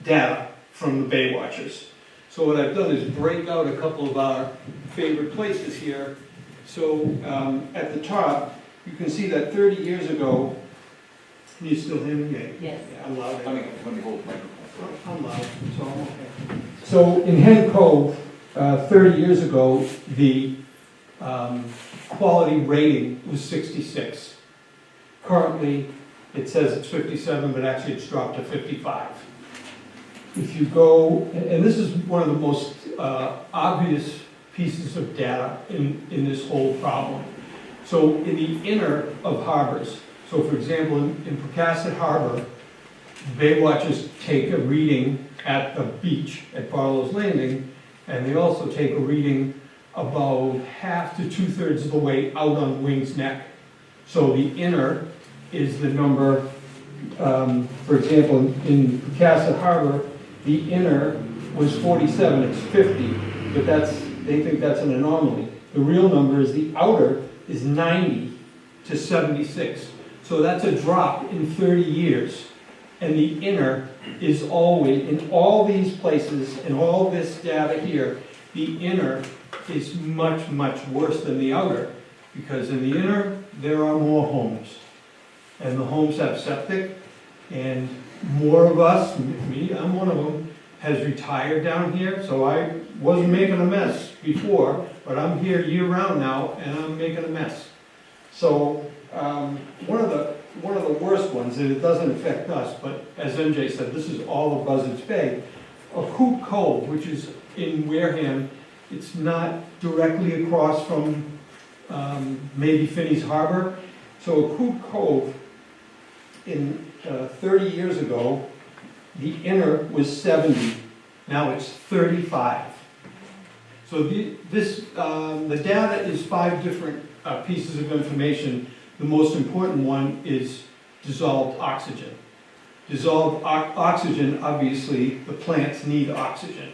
data from the Bay Watchers. So what I've done is break out a couple of our favorite places here. So at the top, you can see that 30 years ago, can you still hear me? Yes. Yeah, I'm loud. Let me hold the microphone. I'm loud, so I'm okay. So in Hen Cove, 30 years ago, the quality rating was 66. Currently, it says it's 57, but actually it's dropped to 55. If you go, and this is one of the most obvious pieces of data in this whole problem. So in the inner of harbors, so for example, in Pocasset Harbor, Bay Watchers take a reading at the beach at Barlow's Landing, and they also take a reading about half to 2/3 of the way out on Wings Neck. So the inner is the number, for example, in Pocasset Harbor, the inner was 47, it's 50, but they think that's an anomaly. The real number is the outer is 90 to 76. So that's a drop in 30 years. And the inner is always, in all these places, and all this data here, the inner is much, much worse than the outer. Because in the inner, there are more homes. And the homes have septic, and more of us, me, I'm one of them, has retired down here, so I wasn't making a mess before, but I'm here year-round now, and I'm making a mess. So, one of the worst ones, and it doesn't affect us, but as MJ said, this is all of Buzzards Bay, a Coot Cove, which is in Wareham, it's not directly across from maybe Finney's Harbor. So a Coot Cove, in 30 years ago, the inner was 70, now it's 35. So the data is 5 different pieces of information. The most important one is dissolved oxygen. Dissolved oxygen, obviously, the plants need oxygen.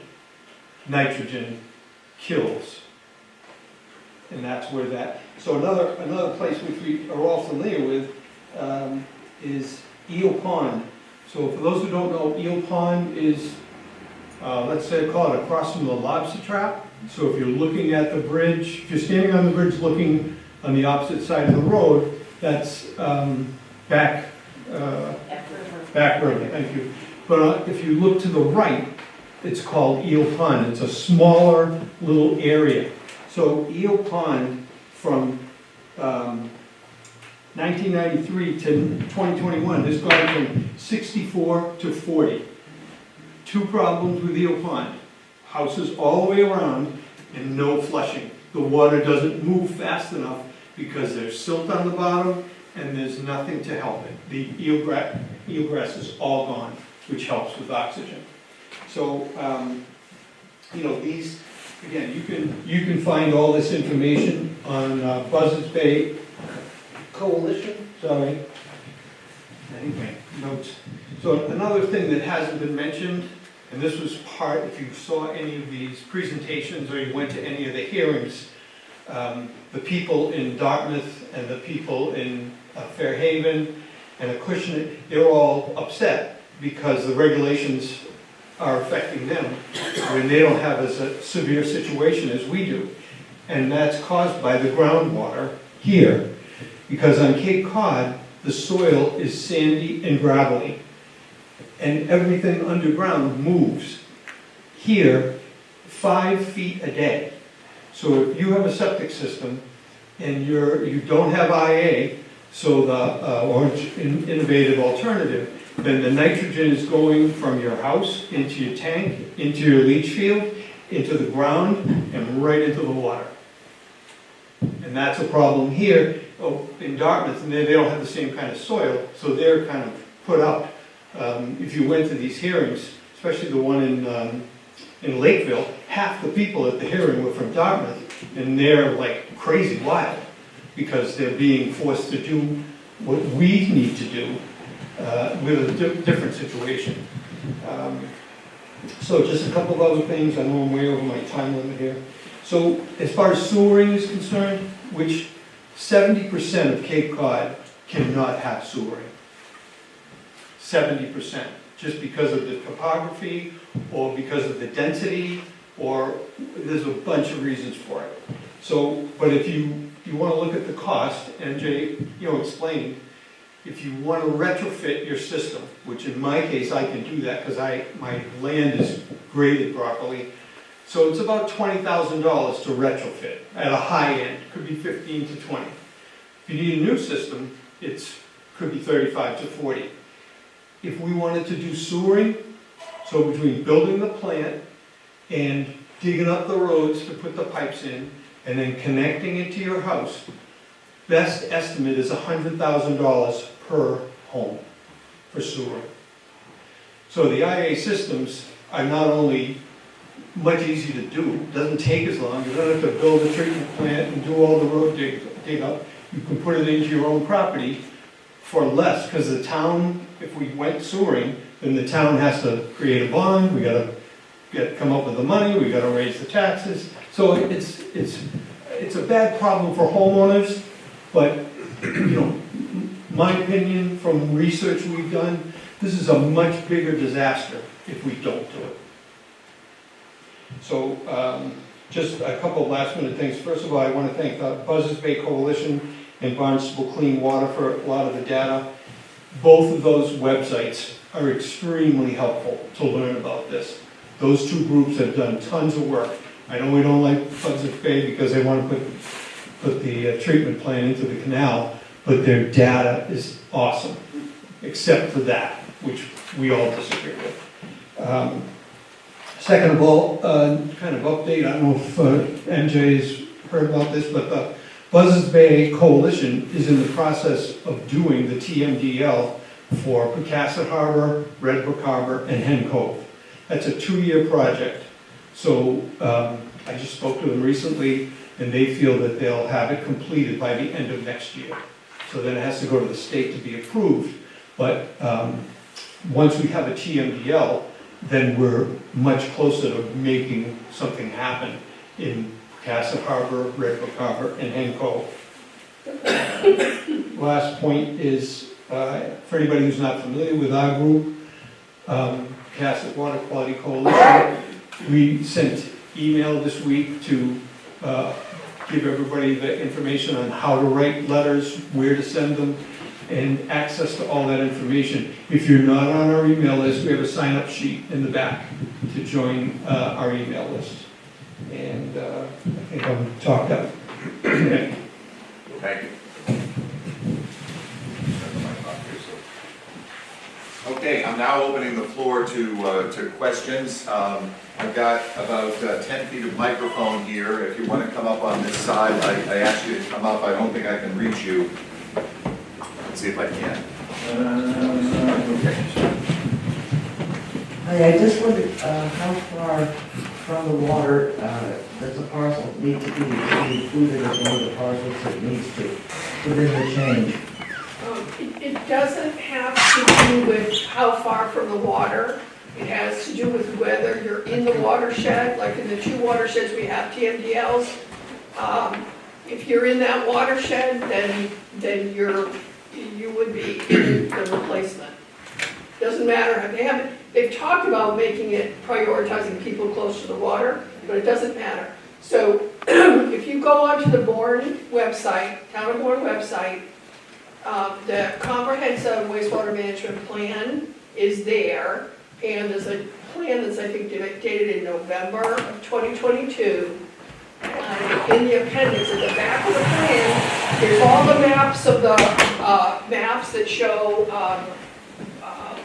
Nitrogen kills. And that's where that, so another place which we are all familiar with is Eel Pond. So for those who don't know, Eel Pond is, let's say, call it across from the lobster trap. So if you're looking at the bridge, if you're standing on the bridge looking on the opposite side of the road, that's back river, thank you. But if you look to the right, it's called Eel Pond. It's a smaller little area. So Eel Pond from 1993 to 2021 has gone from 64 to 40. 2 problems with Eel Pond. Houses all the way around and no flushing. The water doesn't move fast enough because there's silt on the bottom and there's nothing to help it. The eelgrass is all gone, which helps with oxygen. So, you know, these, again, you can find all this information on Buzzards Bay Coalition, sorry. Anyway, notes. So another thing that hasn't been mentioned, and this was part, if you saw any of these presentations or you went to any of the hearings, the people in Dartmouth and the people in Fairhaven and Acushnet, they're all upset because the regulations are affecting them when they don't have as a severe situation as we do. And that's caused by the groundwater here, because on Cape Cod, the soil is sandy and gravelly, and everything underground moves. Here, 5 feet a day. So if you have a septic system and you don't have IA, so the or innovative alternative, then the nitrogen is going from your house into your tank, into your leach field, into the ground, and right into the water. And that's a problem here in Dartmouth, and they don't have the same kind of soil, so they're kind of put up. If you went to these hearings, especially the one in Lakeville, half the people at the hearing were from Dartmouth, and they're like crazy wild because they're being forced to do what we need to do with a different situation. So just a couple of other things. I know I'm way over my time limit here. So as far as sewering is concerned, which 70% of Cape Cod cannot have sewering. 70%, just because of the topography or because of the density, or there's a bunch of reasons for it. So, but if you want to look at the cost, MJ, explained, if you want to retrofit your system, which in my case I can do that because my land is graded properly, so it's about $20,000 to retrofit at a high end. Could be 15 to 20. If you need a new system, could be 35 to 40. If we wanted to do sewering, so between building the plant and digging up the roads to put the pipes in, and then connecting it to your house, best estimate is $100,000 per home for sewering. So the IA systems are not only much easier to do, doesn't take as long, you don't have to build a treatment plant and do all the road dig up, you can put it into your own property for less, because the town, if we went sewering, then the town has to create a bond, we gotta come up with the money, we gotta raise the taxes. So it's a bad problem for homeowners, but my opinion from research we've done, this is a much bigger disaster if we don't do it. So just a couple of last minute things. First of all, I want to thank the Buzzards Bay Coalition and Barnstable Clean Water for a lot of the data. Both of those websites are extremely helpful to learn about this. Those two groups have done tons of work. I know we don't like Buzzards Bay because they want to put the treatment plant into the canal, but their data is awesome, except for that, which we all disagree with. Second of all, kind of update, I don't know if MJ's heard about this, but the Buzzards Bay Coalition is in the process of doing the TMDL for Pocasset Harbor, Red Brook Harbor, and Hen Cove. That's a 2-year project. So I just spoke to them recently, and they feel that they'll have it completed by the end of next year. So then it has to go to the state to be approved. But once we have a TMDL, then we're much closer to making something happen in Pocasset Harbor, Red Brook Harbor, and Hen Cove. Last point is, for anybody who's not familiar with our group, Pocasset Water Quality Coalition, we sent email this week to give everybody the information on how to write letters, where to send them, and access to all that information. If you're not on our email list, we have a sign-up sheet in the back to join our email list. And I think I'm talked out. Thank you. Okay, Okay, I'm now opening the floor to questions. I've got about 10 feet of microphone here. If you want to come up on this side, I asked you to come up. I don't think I can reach you. Let's see if I can. Okay. Hi, I just wondered, how far from the water, does the parcel need to be included as one of the parcels that needs to, within the change? It doesn't have to do with how far from the water. It has to do with whether you're in the watershed, like in the two watersheds we have, TMDLs. If you're in that watershed, then you would be in the replacement. Doesn't matter, they've talked about making it prioritizing people close to the water, but it doesn't matter. So if you go onto the Bourne website, Town of Bourne website, the comprehensive wastewater management plan is there, and there's a plan that's, I think, dated in November of 2022. And in the appendix, at the back of the plan, there's all the maps of the maps that show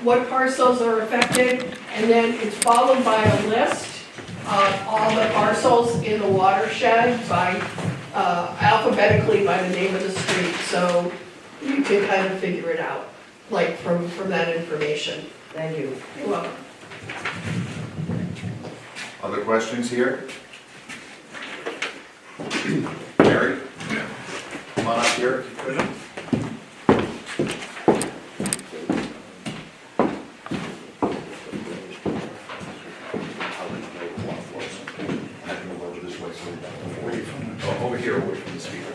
what parcels are affected, and then it's followed by a list of all the parcels in the watershed by alphabetically by the name of the street. So you can kind of figure it out, like from that information. Thank you. You're welcome. Other questions here? Mary? Come on up here, if you could. Over here, away from the speaker.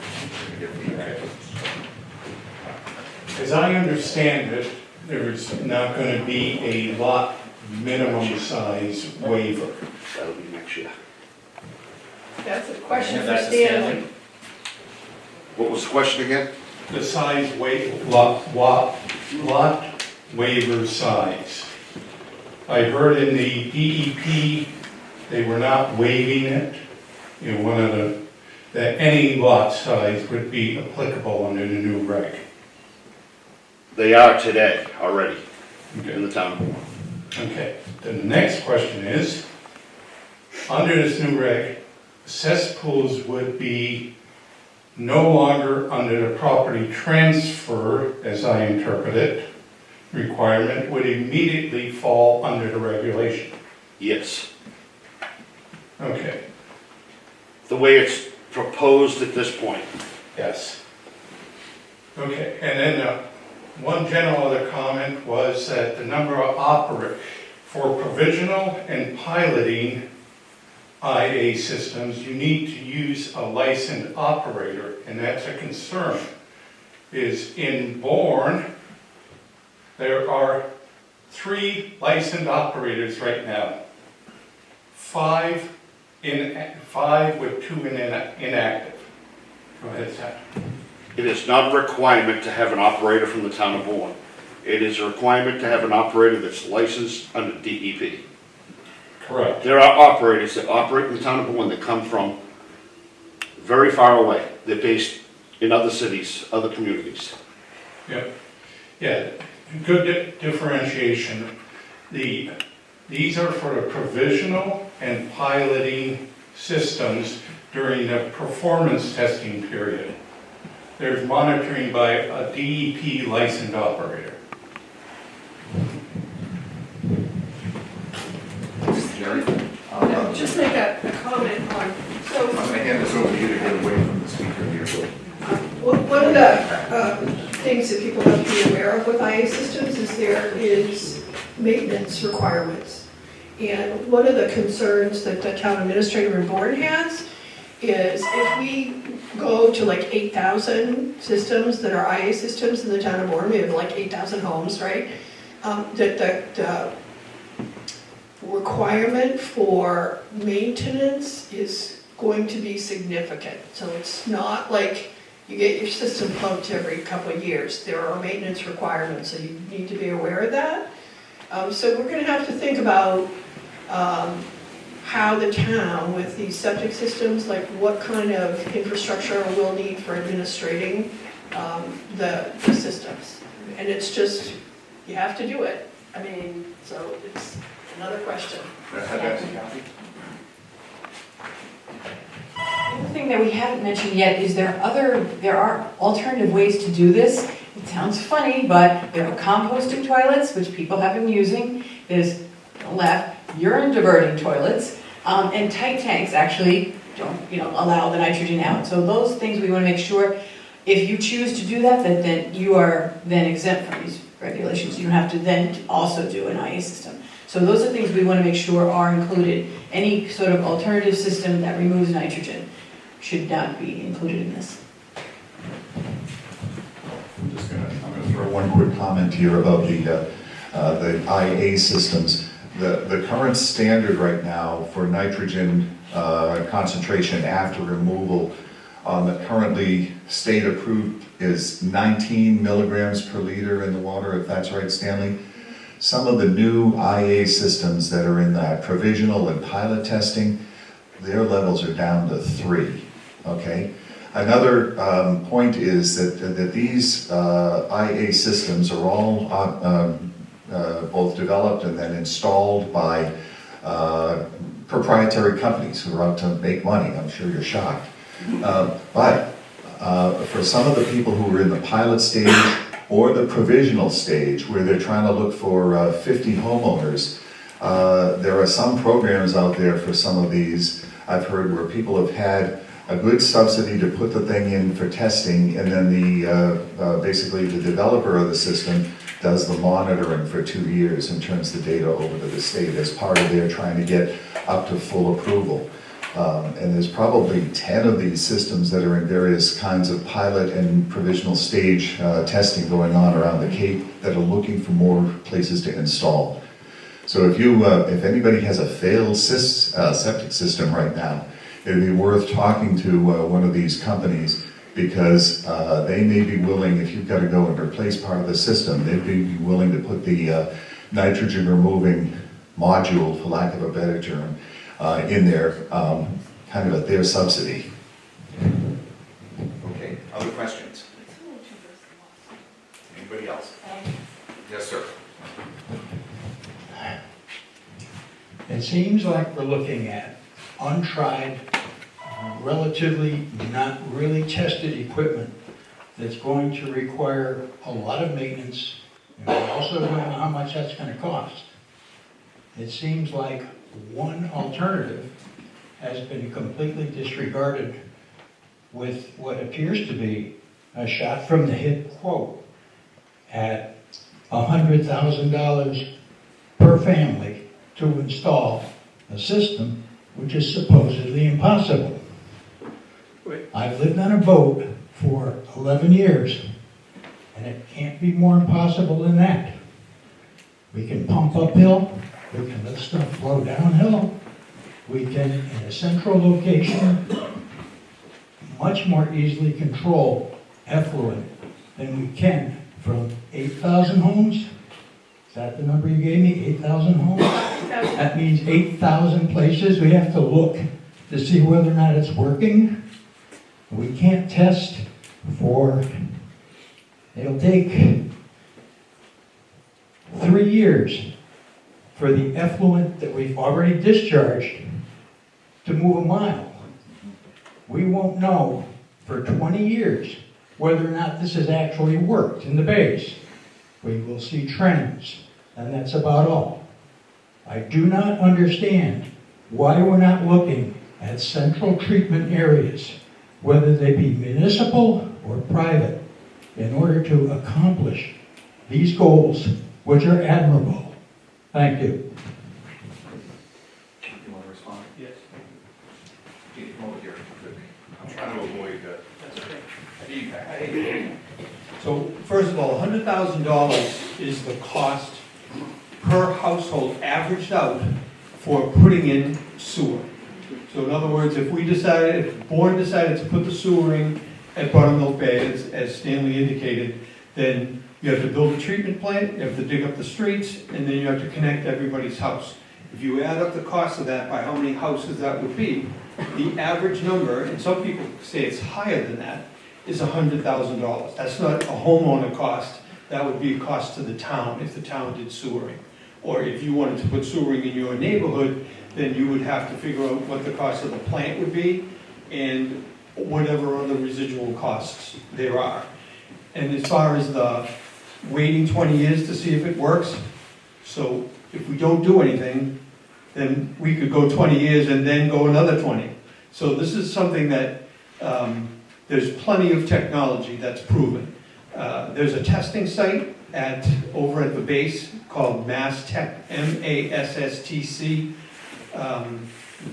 As I understand it, there's not going to be a lot minimum size waiver. That'll be next year. That's a question for That's Stanley. What was the question again? The size lot waiver size. I heard in the DEP, they were not waiving it. You know, that any lot size would be applicable under the new reg. They are today, already, Okay. in the town of Bourne. Okay, then the next question is, under this new reg, cesspools would be no longer under the property transfer, as I interpret it, requirement, would immediately fall under the regulation. Yes. Okay, The way it's proposed at this point. yes. Okay, and then one general other comment was that the number of for provisional and piloting IA systems, you need to use a licensed operator, and that's a concern. Is in Bourne, there are 3 licensed operators right now. 5 with 2 inactive. Go ahead, Sam. It is not a requirement to have an operator from the town of Bourne. It is a requirement to have an operator that's licensed under DEP. Correct. There are operators that operate in the town of Bourne that come from very far away. They're based in other cities, other communities. Yep. Yeah, good differentiation. These are for the provisional and piloting systems during the performance testing period. There's monitoring by a DEP licensed operator. Jerry? Just make a comment on, so I'm going to hand this over to you to get away from the speaker here. one of the things that people have to be aware of with IA systems is there is maintenance requirements. And one of the concerns that the town administrator in Bourne has is if we go to like 8,000 systems that are IA systems in the town of Bourne, we have like 8,000 homes, right? That the requirement for maintenance is going to be significant. So it's not like you get your system pumped every couple of years. There are maintenance requirements, so you need to be aware of that. So we're going to have to think about how the town, with these septic systems, like what kind of infrastructure we'll need for administrating the systems. And it's just, you have to do it. I mean, so it's another question. Have that, Kathy? The other thing that we haven't mentioned yet is there are alternative ways to do this. It sounds funny, but there are composting toilets, which people have been using. There's, on the left, urine diverting toilets, and tight tanks actually don't, allow the nitrogen out. So those things we want to make sure, if you choose to do that, that then you are then exempt from these regulations. You don't have to then also do an IA system. So those are things we want to make sure are included. Any sort of alternative system that removes nitrogen should not be included in this. I'm gonna throw one quick comment here about the IA systems. The current standard right now for nitrogen concentration after removal that currently state approved is 19 milligrams per liter in the water, if that's right, Stanley. Some of the new IA systems that are in that provisional and pilot testing, their levels are down to 3, okay? Another point is that these IA systems are all both developed and then installed by proprietary companies who are out to make money. I'm sure you're shocked. But for some of the people who are in the pilot stage or the provisional stage where they're trying to look for 50 homeowners, there are some programs out there for some of these, I've heard, where people have had a good subsidy to put the thing in for testing, and then basically the developer of the system does the monitoring for 2 years and turns the data over to the state as part of their trying to get up to full approval. And there's probably 10 of these systems that are in various kinds of pilot and provisional stage testing going on around the Cape that are looking for more places to install. So if anybody has a failed septic system right now, it'd be worth talking to one of these companies, because they may be willing, if you've got to go and replace part of the system, they'd be willing to put the nitrogen removing module, for lack of a better term, in there, kind of at their subsidy. Okay, other questions? Anybody else? Yes, sir. It seems like we're looking at untried, relatively not really tested equipment that's going to require a lot of maintenance, and we also don't know how much that's going to cost. It seems like one alternative has been completely disregarded with what appears to be a shot from the hip quote at $100,000 per family to install a system which is supposedly impossible. I've lived on a boat for 11 years, and it can't be more impossible than that. We can pump uphill, we can let stuff flow downhill, we can, in a central location, much more easily control effluent than we can from 8,000 homes. Is that the number you gave me, 8,000 homes? That means 8,000 places we have to look to see whether or not it's working. We can't test for, it'll take 3 years for the effluent that we've already discharged to move a mile. We won't know for 20 years whether or not this has actually worked in the bays. We will see trends, and that's about all. I do not understand why we're not looking at central treatment areas, whether they be municipal or private, in order to accomplish these goals, which are admirable. Thank you. You want to respond? Yes. Come over here. I'm trying to avoid That's okay. So, first of all, $100,000 is the cost per household averaged out for putting in sewer. So in other words, if Bourne decided to put the sewer in at Buttermilk Bay, as Stanley indicated, then you have to build a treatment plant, you have to dig up the streets, and then you have to connect everybody's house. If you add up the cost of that by how many houses that would be, the average number, and some people say it's higher than that, is $100,000. That's not a homeowner cost, that would be a cost to the town if the town did sewering. Or if you wanted to put sewering in your neighborhood, then you would have to figure out what the cost of the plant would be and whatever other residual costs there are. And as far as the waiting 20 years to see if it works, so if we don't do anything, then we could go 20 years and then go another 20. So this is something that, there's plenty of technology that's proven. There's a testing site over at the base called Mass DEP, MASSTC.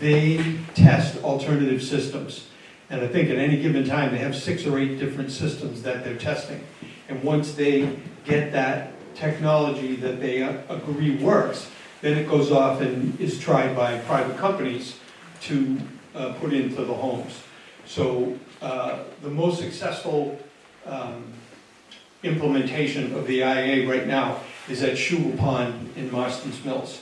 They test alternative systems. And I think at any given time, they have 6 or 8 different systems that they're testing. And once they get that technology that they agree works, then it goes off and is tried by private companies to put into the homes. So the most successful implementation of the IA right now is at Shule Pond in Marston's Mills.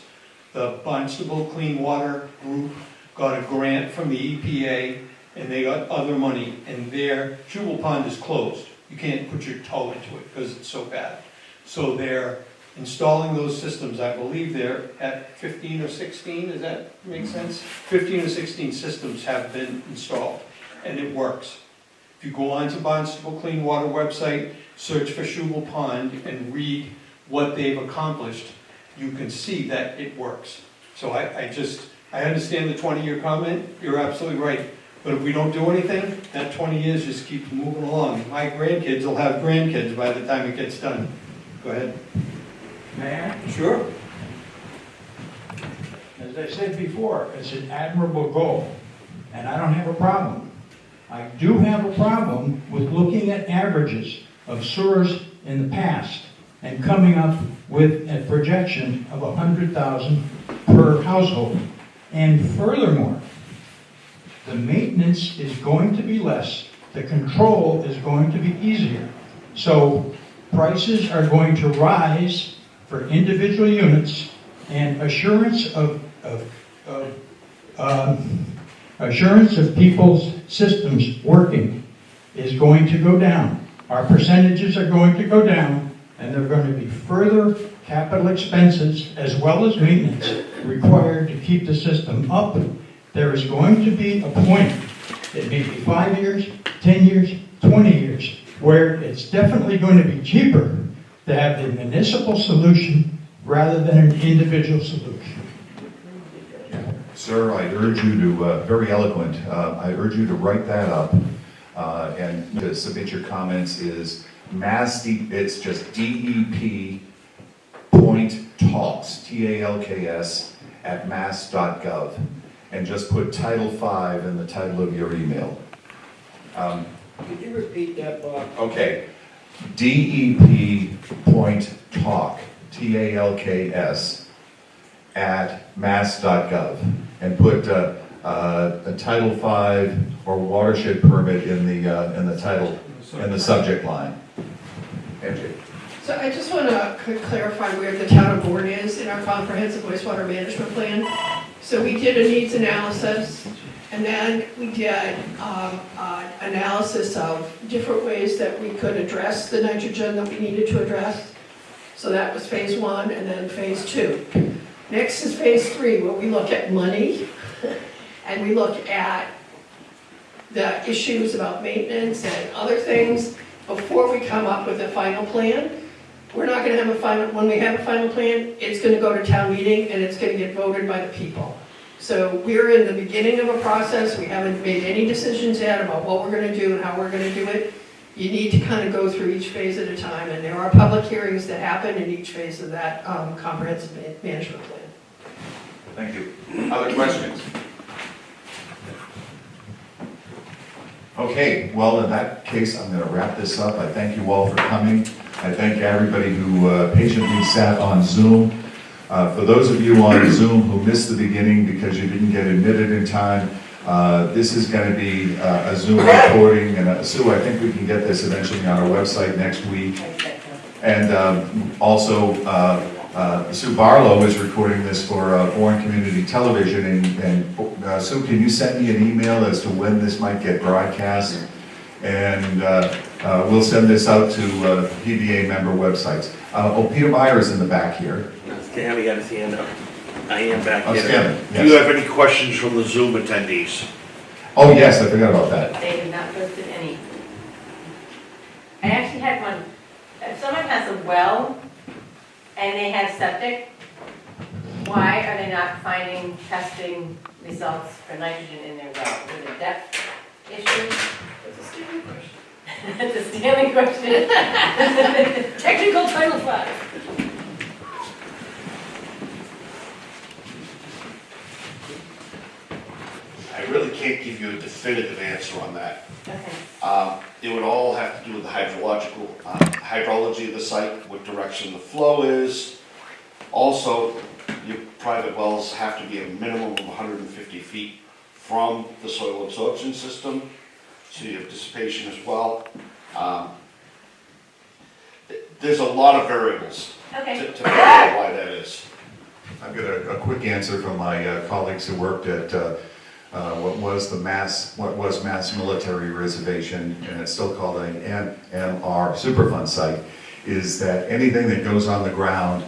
The Barnstable Clean Water Group got a grant from the EPA and they got other money, and their Shule Pond is closed. You can't put your toe into it because it's so bad. So they're installing those systems. I believe they're at 15 or 16, does that make sense? 15 or 16 systems have been installed, and it works. If you go onto Barnstable Clean Water website, search for Shule Pond and read what they've accomplished, you can see that it works. So I understand the 20-year comment, you're absolutely right. But if we don't do anything, that 20 years just keeps moving along. My grandkids will have grandkids by the time it gets done. Go ahead. May I? Sure. As I said before, it's an admirable goal, and I don't have a problem. I do have a problem with looking at averages of sewers in the past and coming up with a projection of 100,000 per household. And furthermore, the maintenance is going to be less, the control is going to be easier. So prices are going to rise for individual units, and assurance of people's systems working is going to go down. Our percentages are going to go down, and there are going to be further capital expenses as well as maintenance required to keep the system up. There is going to be a point, it may be 5 years, 10 years, 20 years, where it's definitely going to be cheaper to have the municipal solution rather than an individual solution. Sir, I urge you to, very eloquent, I urge you to write that up and to submit your comments is Mass DEP, it's just DEP point talks, TALKS, at mass.gov. And just put Title 5 in the title of your email. Could you repeat that, Bob? Okay, DEP point talk, TALKS, at mass.gov, and put a Title 5 or watershed permit in the title, in the subject line. MJ. So I just want to clarify where the town of Bourne is in our comprehensive wastewater management plan. So we did a needs analysis, and then we did analysis of different ways that we could address the nitrogen that we needed to address. So that was phase 1, and then phase 2. Next is phase 3, where we look at money, and we look at the issues about maintenance and other things before we come up with a final plan. We're not going to have a final, when we have a final plan, it's going to go to town meeting and it's going to get voted by the people. So we're in the beginning of a process. We haven't made any decisions yet about what we're going to do and how we're going to do it. You need to kind of go through each phase at a time, and there are public hearings that happen in each phase of that comprehensive management plan. Thank you. Other questions? Okay, well, in that case, I'm going to wrap this up. I thank you all for coming. I thank everybody who patiently sat on Zoom. For those of you on Zoom who missed the beginning because you didn't get admitted in time, this is going to be a Zoom recording. And Sue, I think we can get this eventually on our website next week. And also, Sue Barlow is recording this for Bourne Community Television. And Sue, can you send me an email as to when this might get broadcast? And we'll send this out to PBA member websites. Peter Meyer is in the back here. Stanley got his hand up. I am back Oh, here. Stanley, Do you yes. have any questions from the Zoom attendees? Oh, yes, I forgot about that. They have not posted any. I actually had one, if someone has a well and they have septic, why are they not finding testing results for nitrogen in their well? Is it a depth issue? That's a stupid question. It's a Stanley question. Technical Title V. I really can't give you a definitive answer on that. Okay. It would all have to do with the hydrological, hydrology of the site, what direction the flow is. Also, your private wells have to be a minimum of 150 feet from the soil absorption system, so you have dissipation as well. There's a lot of variables Okay. to figure out why that is. I've got a quick answer from my colleagues who worked at what was Mass Military Reservation, and it's still called an MR Superfund site, is that anything that goes on the ground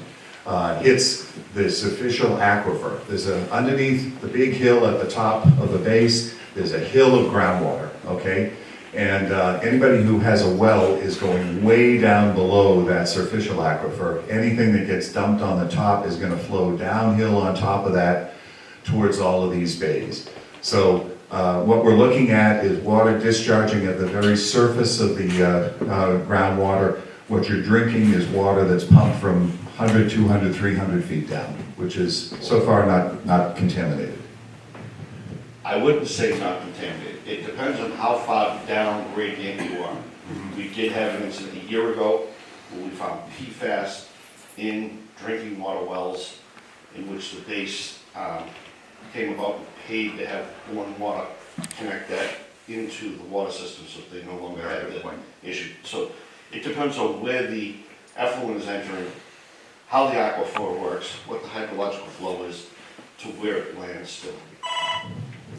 hits this official aquifer. There's underneath the big hill at the top of the base, there's a hill of groundwater, okay? And anybody who has a well is going way down below that surficial aquifer. Anything that gets dumped on the top is gonna flow downhill on top of that towards all of these bays. So what we're looking at is water discharging at the very surface of the groundwater. What you're drinking is water that's pumped from 100, 200, 300 feet down, which is so far not contaminated. I wouldn't say not contaminated. It depends on how far down gradient you are. We did have an incident a year ago where we found PFAS in drinking water wells in which the base came about and paid to have Bourne water connect that into the water system so they no longer had the issue. So it depends on where the effluent is entering, how the aquifer works, what the hydrological flow is, to where it lands still.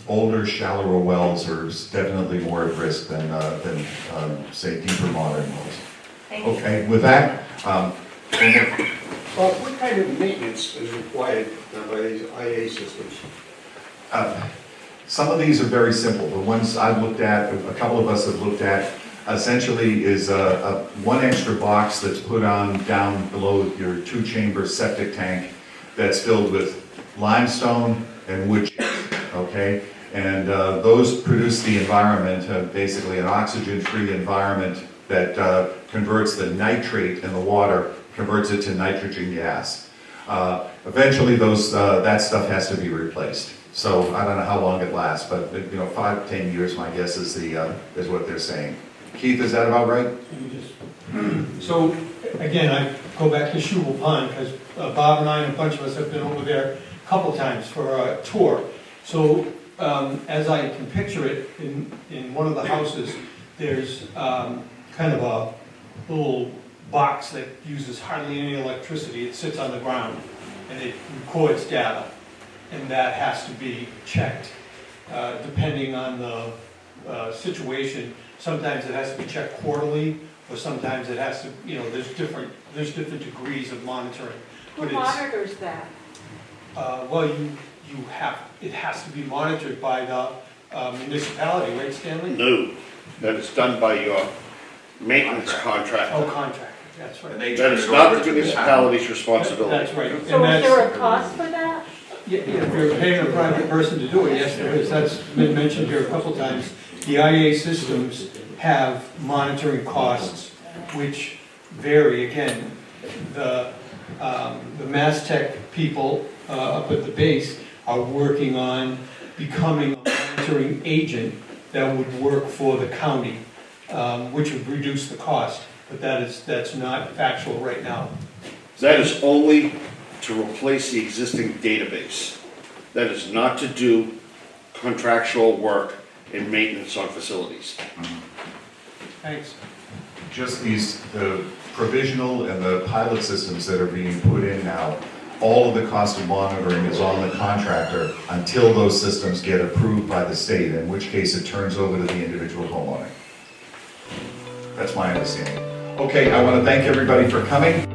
Older, shallower wells are definitely more at risk than say, deeper modern wells. Thank you. Okay, with that, Well, what kind of maintenance is required by these IA systems? some of these are very simple. The ones I've looked at, a couple of us have looked at, essentially is one extra box that's put on down below your two-chamber septic tank that's filled with limestone and wood chips, okay? And those produce the environment, basically an oxygen-free environment that converts the nitrate in the water, converts it to nitrogen gas. Eventually that stuff has to be replaced. So I don't know how long it lasts, but 5 to 10 years, my guess is what they're saying. Keith, is that about right? So, again, I go back to Shubal Pond, because Bob and I and a bunch of us have been over there a couple times for a tour. So, as I can picture it, in one of the houses, there's kind of a little box that uses hardly any electricity. It sits on the ground, and it records data, and that has to be checked. Depending on the situation, sometimes it has to be checked quarterly, or sometimes it has to, there's different degrees of monitoring. Who monitors that? Well, it has to be monitored by the municipality, right, Stanley? No, that is done by your maintenance contractor. Oh, contractor, that's right. That is not the municipality's responsibility. That's right. So is there a cost for that? Yeah, if you're paying a private person to do it, yes, there is. That's been mentioned here a couple times. The IA systems have monitoring costs, which vary. Again, the Mass DEP people up at the base are working on becoming a monitoring agent that would work for the county, which would reduce the cost. But that's not factual right now. That is only to replace the existing database. That is not to do contractual work and maintenance on facilities. Thanks. Just the provisional and the pilot systems that are being put in now, all of the cost of monitoring is on the contractor until those systems get approved by the state, in which case it turns over to the individual homeowner. That's my understanding. Okay, I want to thank everybody for coming.